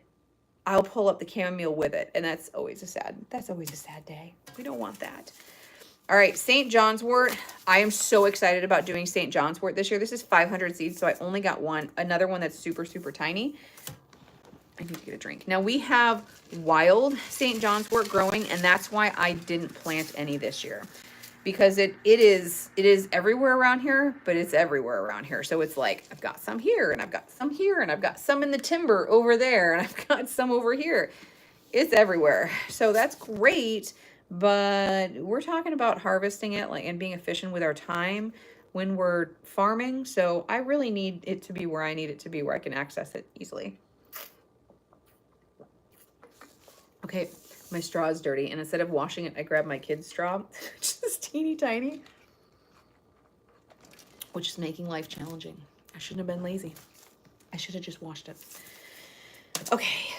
I'll pull up the chamomile with it, and that's always a sad day. We don't want that. All right, St. John's wort. I am so excited about doing St. John's wort this year. This is 500 seeds, so I only got one. Another one that's super, super tiny. I need to get a drink. Now we have wild St. John's wort growing, and that's why I didn't plant any this year. Because it is everywhere around here, but it's everywhere around here. So it's like, I've got some here, and I've got some here, and I've got some in the timber over there, and I've got some over here. It's everywhere. So that's great, but we're talking about harvesting it and being efficient with our time when we're farming. So I really need it to be where I need it to be, where I can access it easily. Okay. My straw is dirty, and instead of washing it, I grabbed my kid's straw, which is teeny tiny, which is making life challenging. I shouldn't have been lazy. I should have just washed it. Okay,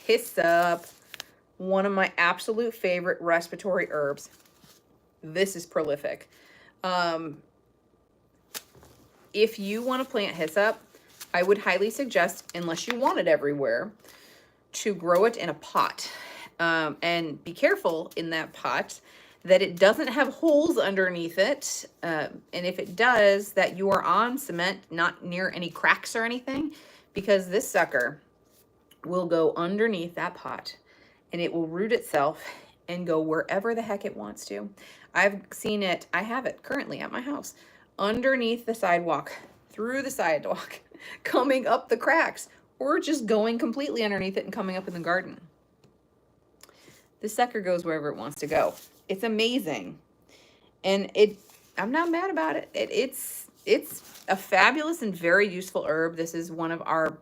hyssop, one of my absolute favorite respiratory herbs. This is prolific. If you want to plant hyssop, I would highly suggest, unless you want it everywhere, to grow it in a pot. And be careful in that pot that it doesn't have holes underneath it. And if it does, that you are on cement, not near any cracks or anything, because this sucker will go underneath that pot and it will root itself and go wherever the heck it wants to. I've seen it, I have it currently at my house, underneath the sidewalk, through the sidewalk, coming up the cracks, or just going completely underneath it and coming up in the garden. The sucker goes wherever it wants to go. It's amazing. And I'm not mad about it. It's a fabulous and very useful herb. This is one of our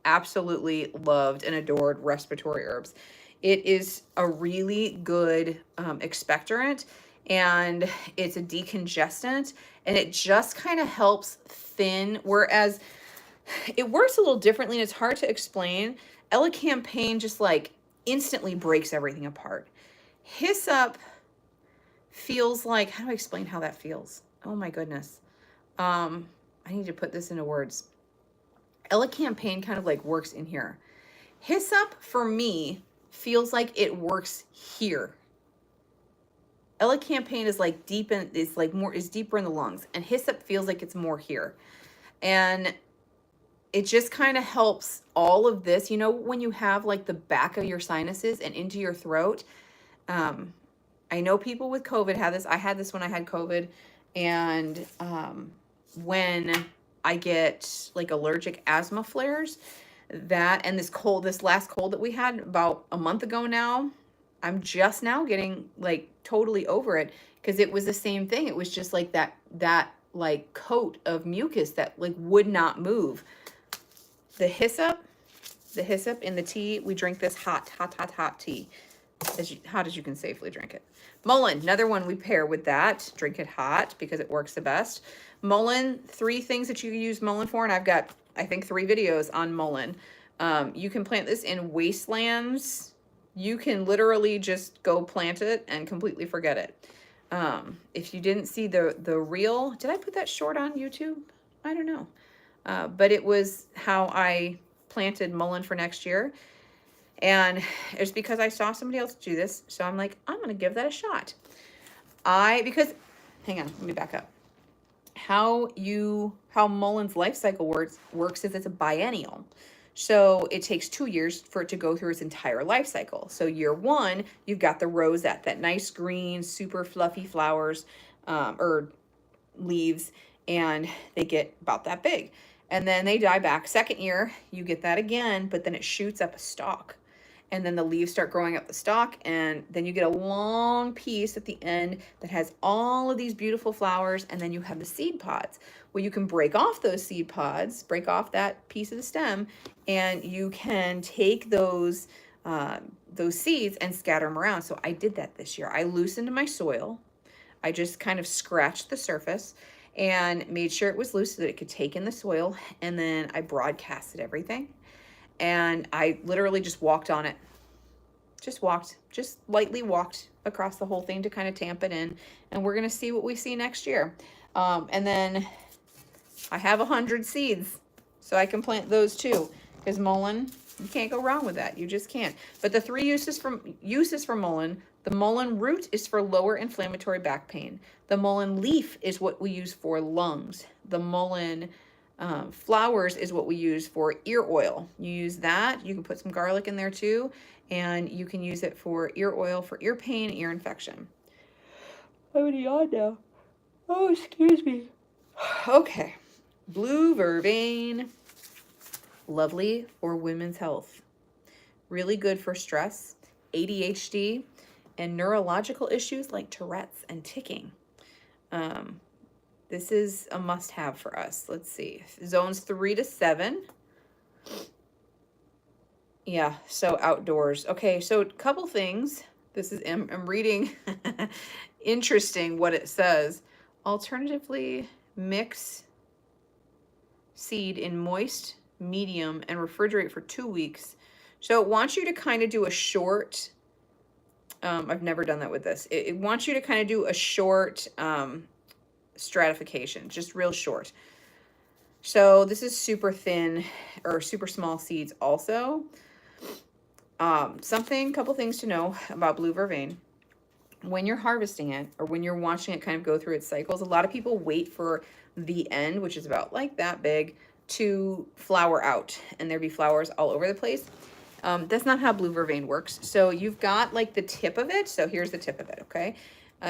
absolutely loved and adored respiratory herbs. It is a really good expectorant, and it's a decongestant, and it just kind of helps thin, whereas it works a little differently, and it's hard to explain. Elecampane just like instantly breaks everything apart. Hyssop feels like, how do I explain how that feels? Oh my goodness. I need to put this into words. Elecampane kind of like works in here. Hyssop for me feels like it works here. Elecampane is like is deeper in the lungs, and hyssop feels like it's more here. And it just kind of helps all of this, you know, when you have like the back of your sinuses and into your throat. I know people with COVID had this. I had this when I had COVID. And when I get like allergic asthma flares, that and this last cold that we had about a month ago now, I'm just now getting like totally over it, because it was the same thing. It was just like that like coat of mucus that like would not move. The hyssop in the tea, we drink this hot tea, hot as you can safely drink it. Mullein, another one we pair with that. Drink it hot because it works the best. Mullein, 3 things that you can use mullein for, and I've got, I think, 3 videos on mullein. You can plant this in wastelands. You can literally just go plant it and completely forget it. If you didn't see the reel, did I put that short on YouTube? I don't know. But it was how I planted mullein for next year. And it's because I saw somebody else do this. So I'm like, I'm going to give that a shot. Because, hang on, let me back up. How mulleins life cycle works is it's a biennial. So it takes 2 years for it to go through its entire life cycle. So year 1, you've got the rosette, that nice green, super fluffy flowers, or leaves, and they get about that big. And then they die back. Second year, you get that again, but then it shoots up a stalk. And then the leaves start growing up the stalk, and then you get a long piece at the end that has all of these beautiful flowers, and then you have the seed pods. Well, you can break off those seed pods, break off that piece of the stem, and you can take those seeds and scatter them around. So I did that this year. I loosened my soil. I just kind of scratched the surface and made sure it was loose so that it could take in the soil, and then I broadcasted everything. And I literally just walked on it. Just lightly walked across the whole thing to kind of tamp it in. And we're going to see what we see next year. And then I have 100 seeds, so I can plant those too. Because mullein, you can't go wrong with that. You just can't. But the 3 uses for mullein: the mullein root is for lower inflammatory back pain. The mullein leaf is what we use for lungs. The mullein flowers is what we use for ear oil. You use that. You can put some garlic in there too, and you can use it for ear oil for ear pain, ear infection. I'm gonna yawn now. Oh, excuse me. Okay, blue vervain, lovely for women's health. Really good for stress, ADHD, and neurological issues like Tourette's and ticking. This is a must-have for us. Let's see. Zones 3 to 7. Yeah, so outdoors. Okay, so a couple things. I'm reading interesting what it says. Alternatively, mix seed in moist, medium, and refrigerate for 2 weeks. So it wants you to kind of do a short, I've never done that with this. It wants you to kind of do a short, stratification, just real short. So this is super thin or super small seeds also. Couple things to know about blue vervain. When you're harvesting it or when you're watching it kind of go through its cycles, a lot of people wait for the end, which is about like that big, to flower out, and there be flowers all over the place. That's not how blue vervain works. So you've got like the tip of it. So here's the tip of it, okay?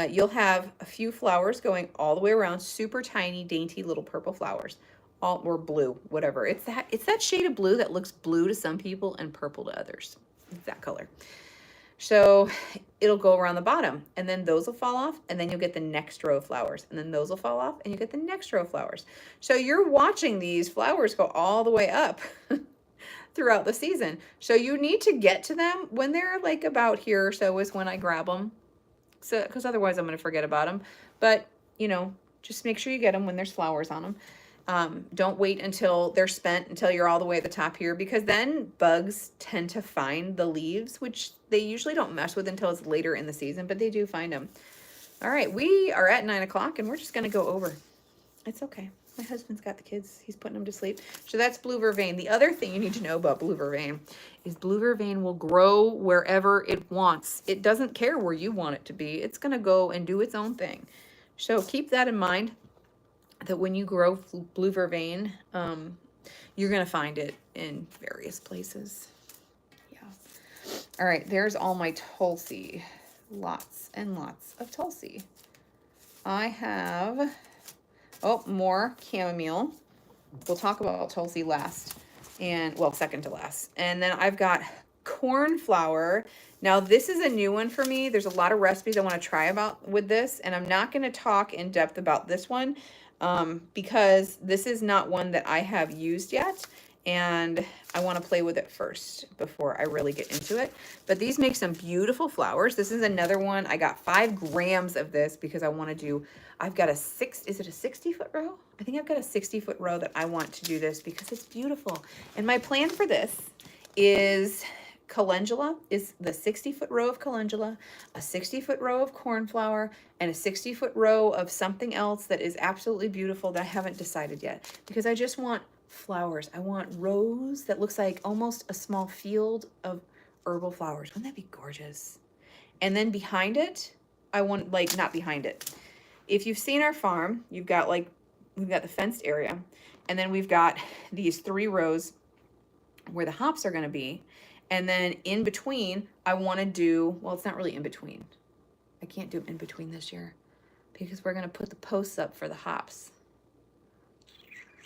You'll have a few flowers going all the way around, super tiny, dainty little purple flowers, or blue, whatever. It's that shade of blue that looks blue to some people and purple to others. It's that color. So it'll go around the bottom, and then those will fall off, and then you'll get the next row of flowers, and then those will fall off, and you get the next row of flowers. So you're watching these flowers go all the way up throughout the season. So you need to get to them when they're like about here or so is when I grab them. So, because otherwise I'm going to forget about them. But, just make sure you get them when there's flowers on them. Don't wait until they're spent, until you're all the way at the top here, because then bugs tend to find the leaves, which they usually don't mess with until it's later in the season, but they do find them. All right, we are at 9 o'clock, and we're just going to go over. It's okay. My husband's got the kids. He's putting them to sleep. So that's blue vervain. The other thing you need to know about blue vervain is blue vervain will grow wherever it wants. It doesn't care where you want it to be. It's going to go and do its own thing. So keep that in mind, that when you grow blue vervain, you're going to find it in various places. Yeah. All right, there's all my Tulsi. Lots and lots of Tulsi. I have... more chamomile. We'll talk about Tulsi last, second to last. And then I've got cornflower. Now this is a new one for me. There's a lot of recipes I want to try with this, and I'm not going to talk in depth about this one because this is not one that I have used yet. and I want to play with it first before I really get into it. But these make some beautiful flowers. This is another one. I got 5 grams of this because I want to do, I've got a is it a 60-foot row? I think I've got a 60-foot row that I want to do this because it's beautiful. And my plan for this is calendula, is the 60-foot row of calendula, a 60-foot row of cornflower, and a 60-foot row of something else that is absolutely beautiful that I haven't decided yet, because I just want flowers. I want rows that looks like almost a small field of herbal flowers. Wouldn't that be gorgeous? And then behind it, I want, like, not behind it. If you've seen our farm, you've got like, we've got the fenced area, and then we've got these 3 rows where the hops are going to be. And then in between, I want to do, well, it's not really in between. I can't do them in between this year because we're going to put the posts up for the hops.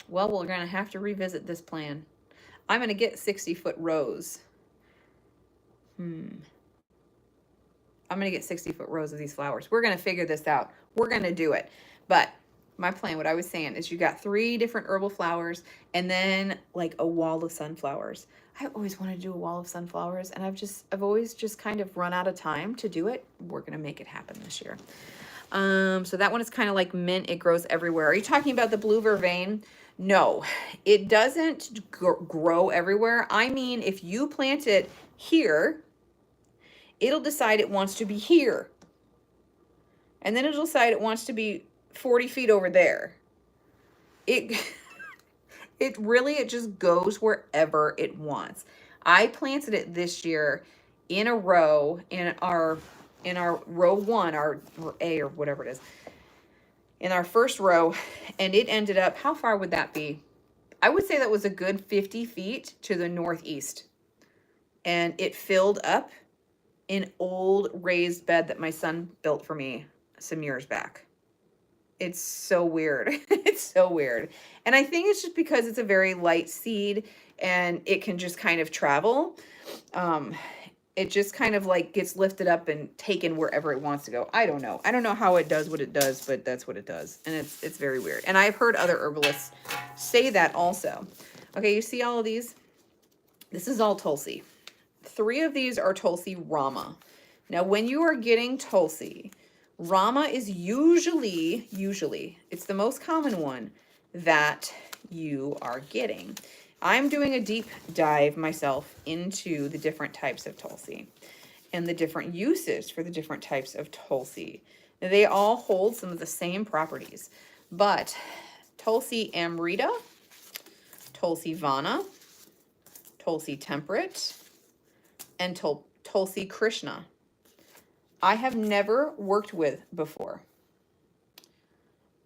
Well, we're going to have to revisit this plan. I'm going to get 60-foot rows. I'm going to get 60-foot rows of these flowers. We're going to figure this out. We're going to do it. But my plan, what I was saying, is you got 3 different herbal flowers and then like a wall of sunflowers. I always wanted to do a wall of sunflowers, and I've always just kind of run out of time to do it. We're going to make it happen this year. So that one is kind of like mint. It grows everywhere. Are you talking about the blue vervain? No, it doesn't grow everywhere. I mean, if you plant it here, it'll decide it wants to be here. And then it'll decide it wants to be 40 feet over there. It just goes wherever it wants. I planted it this year in a row in our row 1, our A or whatever it is, in our first row, and it ended up, how far would that be? I would say that was a good 50 feet to the northeast. And it filled up an old raised bed that my son built for me some years back. It's so weird. It's so weird. And I think it's just because it's a very light seed and it can just kind of travel. It just kind of like gets lifted up and taken wherever it wants to go. I don't know. I don't know how it does what it does, but that's what it does. And it's very weird. And I've heard other herbalists say that also. Okay, you see all of these? This is all Tulsi. 3 of these are Tulsi Rama. Now, when you are getting Tulsi, Rama is usually, it's the most common one that you are getting. I'm doing a deep dive myself into the different types of Tulsi and the different uses for the different types of Tulsi. They all hold some of the same properties, but Tulsi Amrita, Tulsi Vana, Tulsi Temperate, and Tulsi Krishna, I have never worked with before.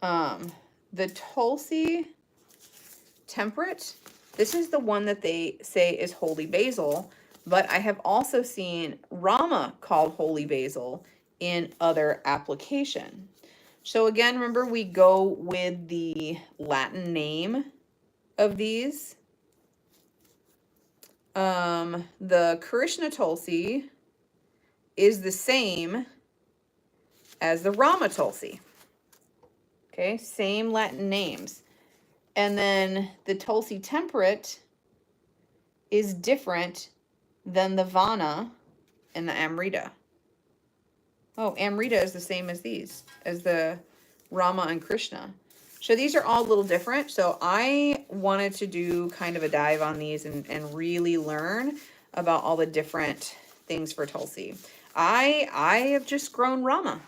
The Tulsi Temperate, this is the one that they say is holy basil, but I have also seen Rama called holy basil in other application. So again, remember, we go with the Latin name of these. The Krishna Tulsi is the same as the Rama Tulsi. Okay, same Latin names. And then the Tulsi Temperate is different than the Vana and the Amrita. Oh, Amrita is the same as these, as the Rama and Krishna. So these are all a little different. So I wanted to do kind of a dive on these and really learn about all the different things for Tulsi. I have just grown Rama.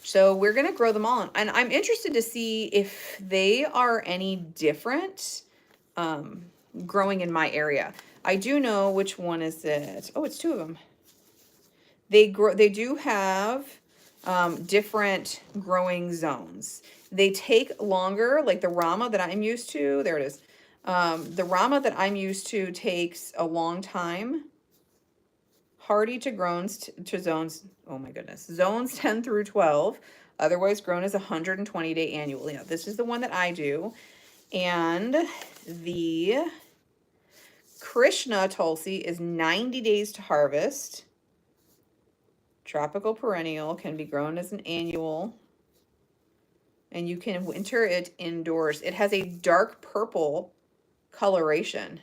So we're going to grow them all. And I'm interested to see if they are any different growing in my area. I do know which one is it. Oh, it's 2 of them. They do have different growing zones. They take longer, like the Rama that I'm used to. There it is. The Rama that I'm used to takes a long time. Hardy to zones, oh my goodness, zones 10 through 12, otherwise grown as 120-day annually. Now, this is the one that I do. And the Krishna Tulsi is 90 days to harvest. Tropical perennial, can be grown as an annual. And you can winter it indoors. It has a dark purple coloration.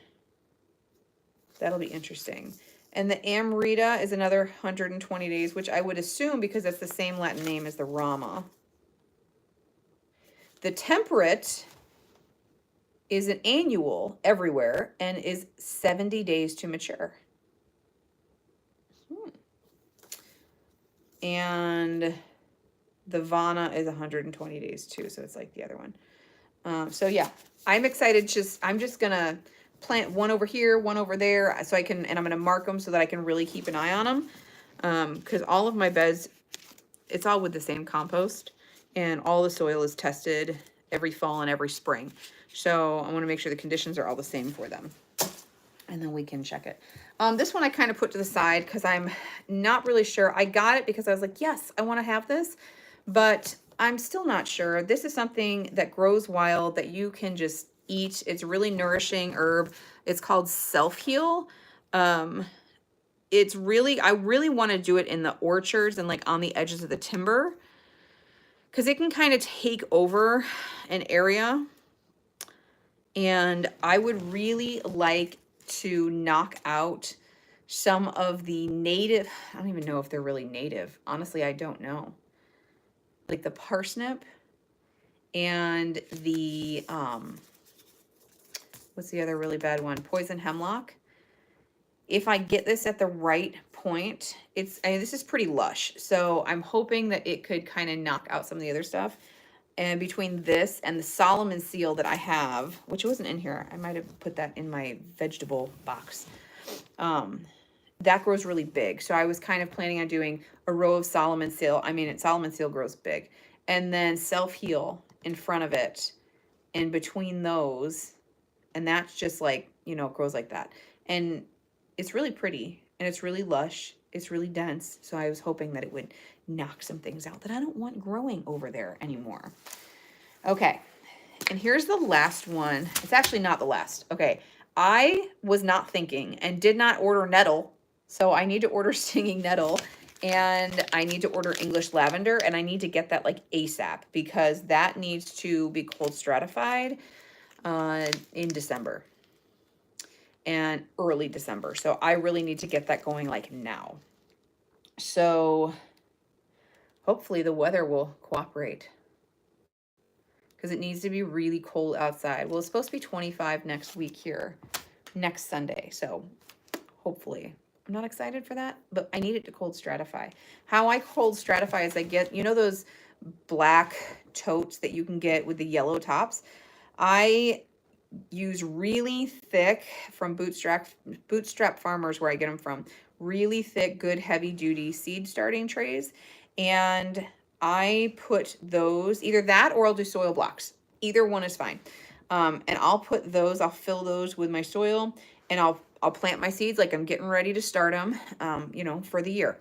That'll be interesting. And the Amrita is another 120 days, which I would assume because that's the same Latin name as the Rama. The Temperate is an annual everywhere and is 70 days to mature. And the Vana is 120 days too, so it's like the other one. So yeah, I'm excited. I'm just gonna plant one over here, one over there, so I can, and I'm gonna mark them so that I can really keep an eye on them. Because all of my beds, it's all with the same compost, and all the soil is tested every fall and every spring. So I want to make sure the conditions are all the same for them, and then we can check it. This one I kind of put to the side because I'm not really sure. I got it because I was like, yes, I want to have this, but I'm still not sure. This is something that grows wild that you can just eat. It's really nourishing herb. It's called Self-Heal. It's really, I really want to do it in the orchards and like on the edges of the timber, because it can kind of take over an area. And I would really like to knock out some of the native, I don't even know if they're really native. Honestly, I don't know. Like the parsnip and the, what's the other really bad one? Poison hemlock. If I get this at the right point, this is pretty lush. So I'm hoping that it could kind of knock out some of the other stuff. And between this and the Solomon seal that I have, which wasn't in here, I might have put that in my vegetable box. That grows really big. So I was kind of planning on doing a row of Solomon seal. I mean, Solomon seal grows big. And then Self-Heal in front of it and between those. And that's just like, you know, it grows like that. And it's really pretty and it's really lush. It's really dense. So I was hoping that it would knock some things out that I don't want growing over there anymore. Okay. And here's the last one. It's actually not the last. Okay. I was not thinking and did not order nettle. So I need to order stinging nettle, and I need to order English lavender, and I need to get that like ASAP because that needs to be cold stratified in December and early December. So I really need to get that going like now. So hopefully the weather will cooperate because it needs to be really cold outside. Well, it's supposed to be 25 next week here, next Sunday. So hopefully. I'm not excited for that, but I need it to cold stratify. How I cold stratify is I get, you know, those black totes that you can get with the yellow tops. I use really thick from Bootstrap Farmers, where I get them from, really thick, good, heavy duty seed starting trays. And I put those, either that or I'll do soil blocks. Either one is fine. And I'll put those, I'll fill those with my soil, and I'll plant my seeds like I'm getting ready to start them, you know, for the year.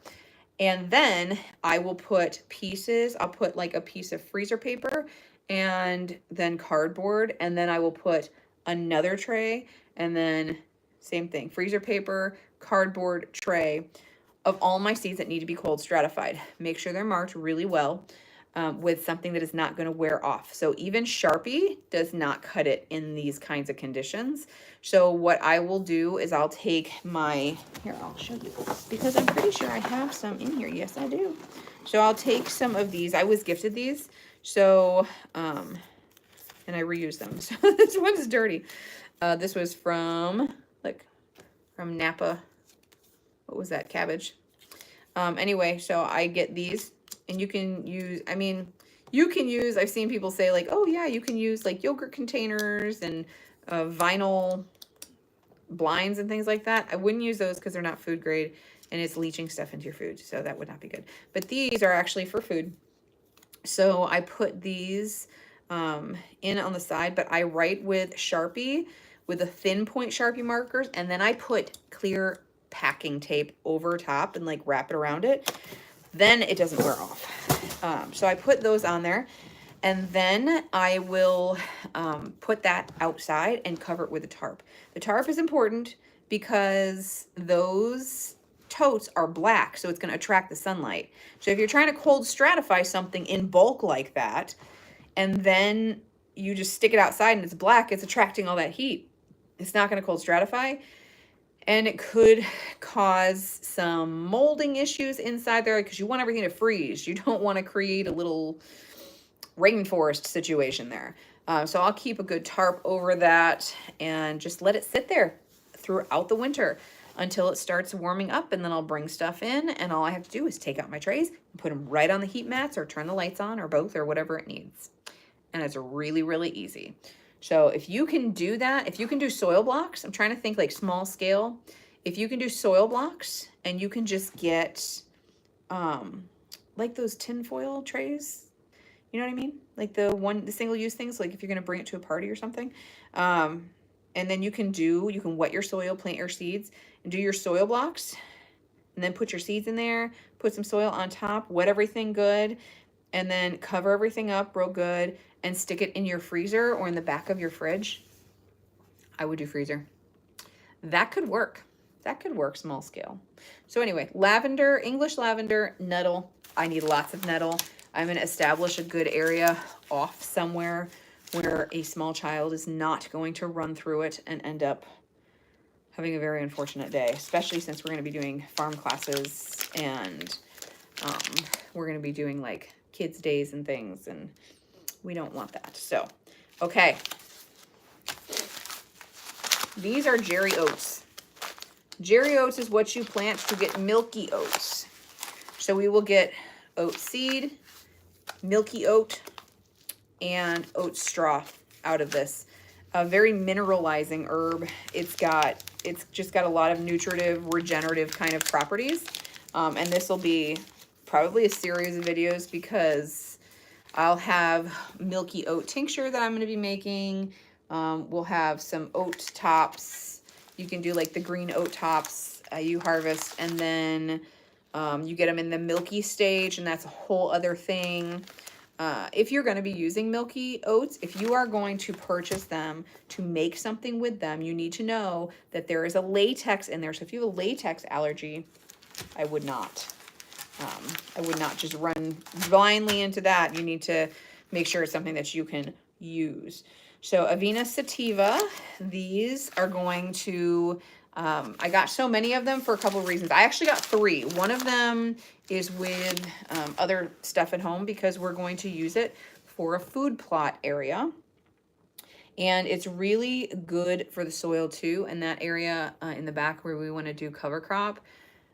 And then I will put pieces, I'll put like a piece of freezer paper and then cardboard, and then I will put another tray, and then same thing, freezer paper, cardboard tray of all my seeds that need to be cold stratified. Make sure they're marked really well with something that is not going to wear off. So even Sharpie does not cut it in these kinds of conditions. So what I will do is I'll take my, here, I'll show you, because I'm pretty sure I have some in here. Yes, I do. So I'll take some of these. I was gifted these. So, and I reuse them. So this one's dirty. This was from, like, from Napa. What was that? Cabbage. Anyway, so I get these, and you can use, I mean, you can use, I've seen people say like, oh yeah, you can use like yogurt containers and vinyl blinds and things like that. I wouldn't use those because they're not food grade and it's leaching stuff into your food. So that would not be good. But these are actually for food. So I put these in on the side, but I write with Sharpie, with the thin point Sharpie markers, and then I put clear packing tape over top and like wrap it around it. Then it doesn't wear off. So I put those on there, and then I will put that outside and cover it with a tarp. The tarp is important because those totes are black, so it's going to attract the sunlight. So if you're trying to cold stratify something in bulk like that, and then you just stick it outside and it's black, it's attracting all that heat. It's not going to cold stratify, and it could cause some molding issues inside there because you want everything to freeze. You don't want to create a little rainforest situation there. So I'll keep a good tarp over that and just let it sit there throughout the winter until it starts warming up, and then I'll bring stuff in, and all I have to do is take out my trays and put them right on the heat mats or turn the lights on or both or whatever it needs. And it's really, really easy. So if you can do that, if you can do soil blocks, I'm trying to think like small scale. If you can do soil blocks and you can just get like those tinfoil trays, you know what I mean? Like the single use things, like if you're gonna bring it to a party or something. And then you can wet your soil, plant your seeds, and do your soil blocks, and then put your seeds in there, put some soil on top, wet everything good, and then cover everything up real good and stick it in your freezer or in the back of your fridge. I would do freezer. That could work. That could work small scale. So anyway, lavender, English lavender, nettle. I need lots of nettle. I'm going to establish a good area off somewhere where a small child is not going to run through it and end up having a very unfortunate day, especially since we're going to be doing farm classes and we're going to be doing like kids' days and things, and we don't want that. So, okay. These are Jerry oats. Jerry oats is what you plant to get milky oats. So we will get oat seed, milky oat, and oat straw out of this. A very mineralizing herb. It's just got a lot of nutritive, regenerative kind of properties. And this will be probably a series of videos because I'll have milky oat tincture that I'm going to be making. We'll have some oat tops. You can do like the green oat tops you harvest, and then you get them in the milky stage, and that's a whole other thing. If you're going to be using milky oats, if you are going to purchase them to make something with them, you need to know that there is a latex in there. So if you have a latex allergy, I would not just run blindly into that. You need to make sure it's something that you can use. So Avena sativa, these are going to, I got so many of them for a couple of reasons. I actually got 3. One of them is with other stuff at home because we're going to use it for a food plot area. And it's really good for the soil too. And that area in the back where we want to do cover crop.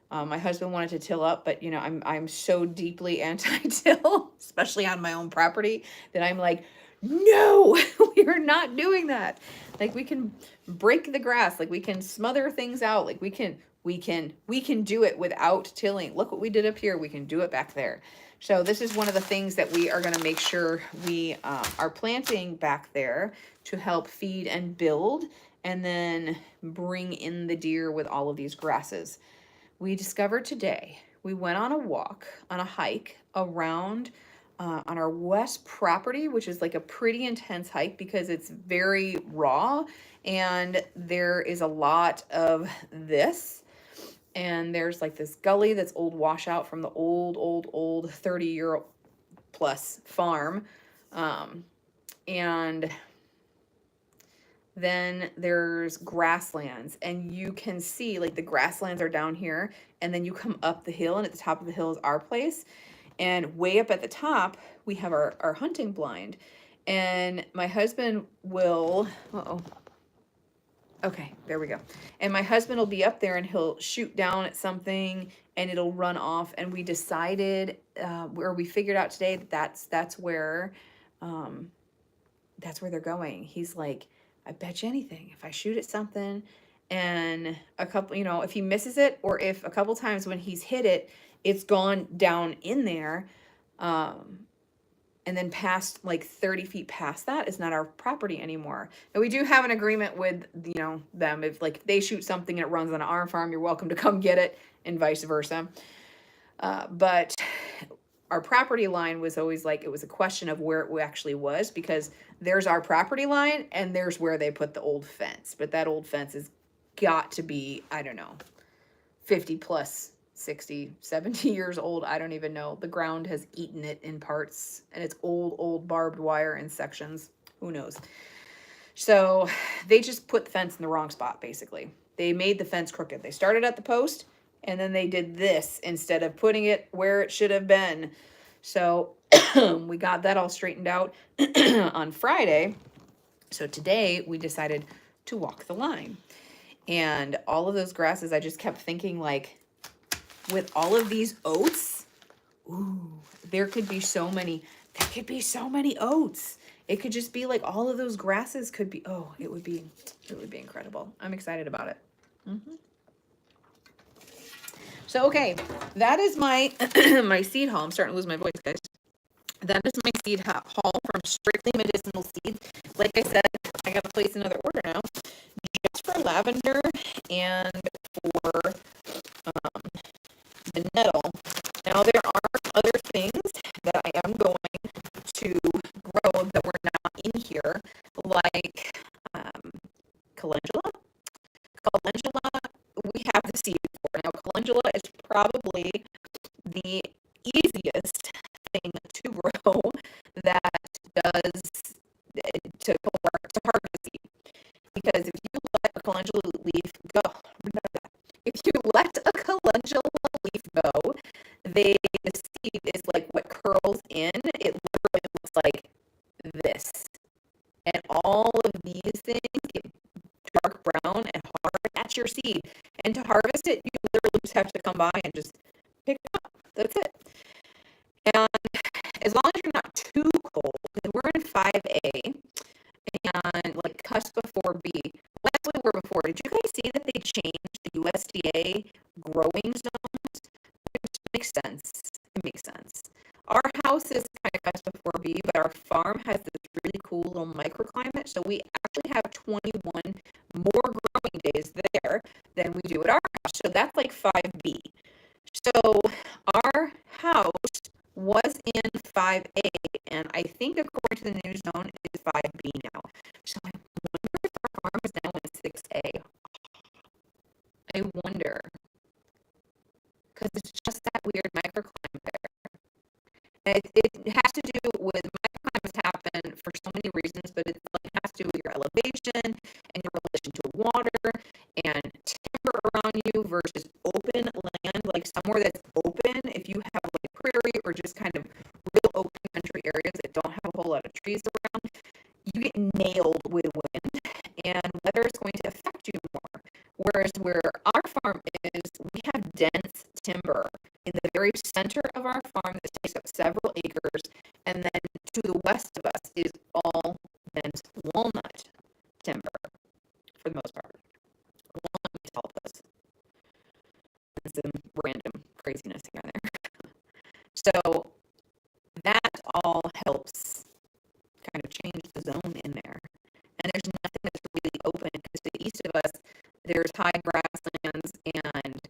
My husband wanted to till up, but you know, I'm so deeply anti-till, especially on my own property, that I'm like, no, we're not doing that. Like we can break the grass, like we can smother things out, like we can do it without tilling. Look what we did up here. We can do it back there. So this is one of the things that we are going to make sure we are planting back there to help feed and build, and then bring in the deer with all of these grasses. We discovered today, we went on a walk, on a hike around on our west property, which is like a pretty intense hike because it's very raw and there is a lot of this. And there's like this gully that's old washout from the old 30-year plus farm. And then there's grasslands, and you can see like the grasslands are down here, and then you come up the hill, and at the top of the hill is our place. And way up at the top, we have our hunting blind. And my husband will, okay, there we go. And my husband will be up there and he'll shoot down at something and it'll run off. And we decided, where we figured out today that that's where they're going. He's like, I bet you anything, if I shoot at something and a couple, you know, if he misses it, or if a couple times when he's hit it, it's gone down in there, and then past like 30 feet past that is not our property anymore. And we do have an agreement with, you know, them. If like they shoot something and it runs on our farm, you're welcome to come get it, and vice versa. But our property line was always like, it was a question of where it actually was, because there's our property line and there's where they put the old fence. But that old fence has got to be, I don't know, 50 plus, 60, 70 years old. I don't even know. The ground has eaten it in parts, and it's old barbed wire in sections. Who knows? So they just put the fence in the wrong spot, basically. They made the fence crooked. They started at the post and then they did this instead of putting it where it should have been. So we got that all straightened out on Friday. So today we decided to walk the line. And all of those grasses, I just kept thinking, like, with all of these oats, ooh, there could be so many oats. It could just be like all of those grasses could be, oh, it would be incredible. I'm excited about it. So, okay, that is my, my seed haul. I'm starting to lose my voice, guys. That is my seed haul from Strictly Medicinal Seeds. Like I said, I got to place another order now, just for lavender and for the nettle. Now, there are other things that I am going to grow that were not in here, like calendula. Calendula, we have the seed for. Now, calendula is probably the easiest thing to grow that does to harvest seed. Because if you let a calendula leaf go, the seed is like what curls in. It literally looks like this. And all of these things get dark brown and hard. That's your seed. And to harvest it, you literally just have to come by and just pick it up. That's it. And as long as you're not too cold, because we're in 5A and like cusp before B. Well, actually, we're before. Did you guys see that they changed the USDA growing zones? Which makes sense. It makes sense. Our house is kind of cusp before B, but our farm has this really cool little microclimate. So we actually have 21 more growing days there than we do at our house. So that's like 5B. So our house was in 5A, and I think according to the new zone, it is 5B now. So I wonder if our farm is now in 6A. I wonder. Because it's just that weird microclimate there. And it has to do with microclimates happen for so many reasons, but it has to do with your elevation and your relation to water and timber around you versus open land, like somewhere that's open. If you have like prairie or just kind of real open country areas that don't have a whole lot of trees around, you get nailed with wind and weather is going to affect you more. Whereas where our farm is, we have dense timber in the very center of our farm that takes up several acres, and then to the west of us is all dense walnut timber for the most part. Walnut help us. And some random craziness here and there. So that all helps kind of change the zone in there. And there's nothing that's really open because to the east of us, there's high grasslands and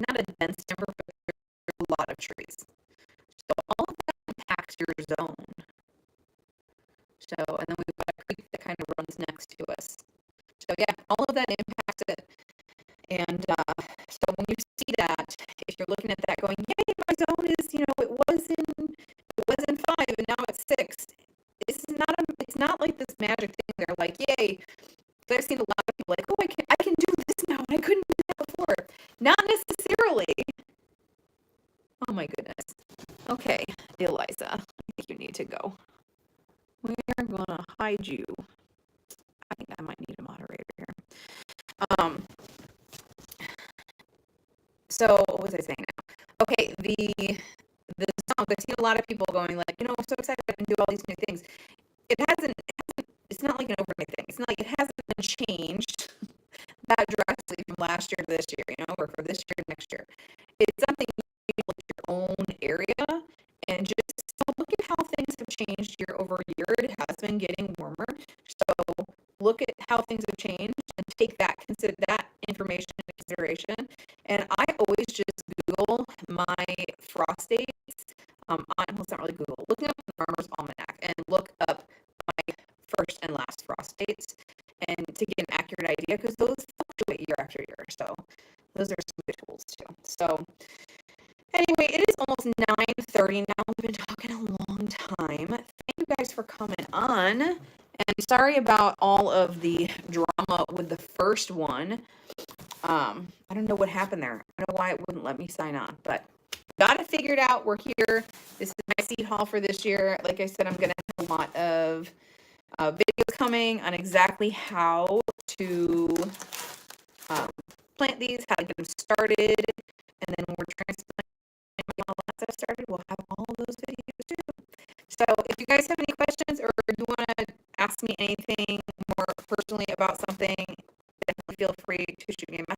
not a dense timber, but there's a lot of trees. So all of that impacts your zone. So, and then we've got a creek that kind of runs next to us. So yeah, all of that impacts it. And so when you see that, if you're looking at that going, yay, my zone is, it was in 5 and now it's 6. It's not like this magic thing. They're like, yay. I've seen a lot of people like, oh, I can do this now. I couldn't do that before. Not necessarily. Oh my goodness. Okay, Eliza, I think you need to go. We're gonna hide you. I think I might need a moderator here. So what was I saying now? Okay, the song. I've seen a lot of people going like, I'm so excited I can do all these new things. It's not like an overnight thing. It's not like it hasn't been changed that drastically from last year to this year, or for this year to next year. It's something you look at your own area and just look at how things have changed year over year. It has been getting warmer. So look at how things have changed and take consider that information into consideration. And I always just Google my frost dates. It's not really Google. Looking up the Farmer's Almanac and look up my first and last frost dates and to get an accurate idea because those fluctuate year after year. So those are some good tools too. So anyway, it is almost 9:30 now. We've been talking a long time. Thank you guys for coming on. sorry about all of the drama with the first one. I don't know what happened there. I don't know why it wouldn't let me sign on, but got it figured out. We're here. This is my seed haul for this year. Like I said, I'm going to have a lot of videos coming on exactly how to plant these, how to get them started, and then when we're transplanting all that stuff started, we'll have all of those videos too. So if you guys have any questions or you want to ask me anything more personally about something, definitely feel free to shoot me a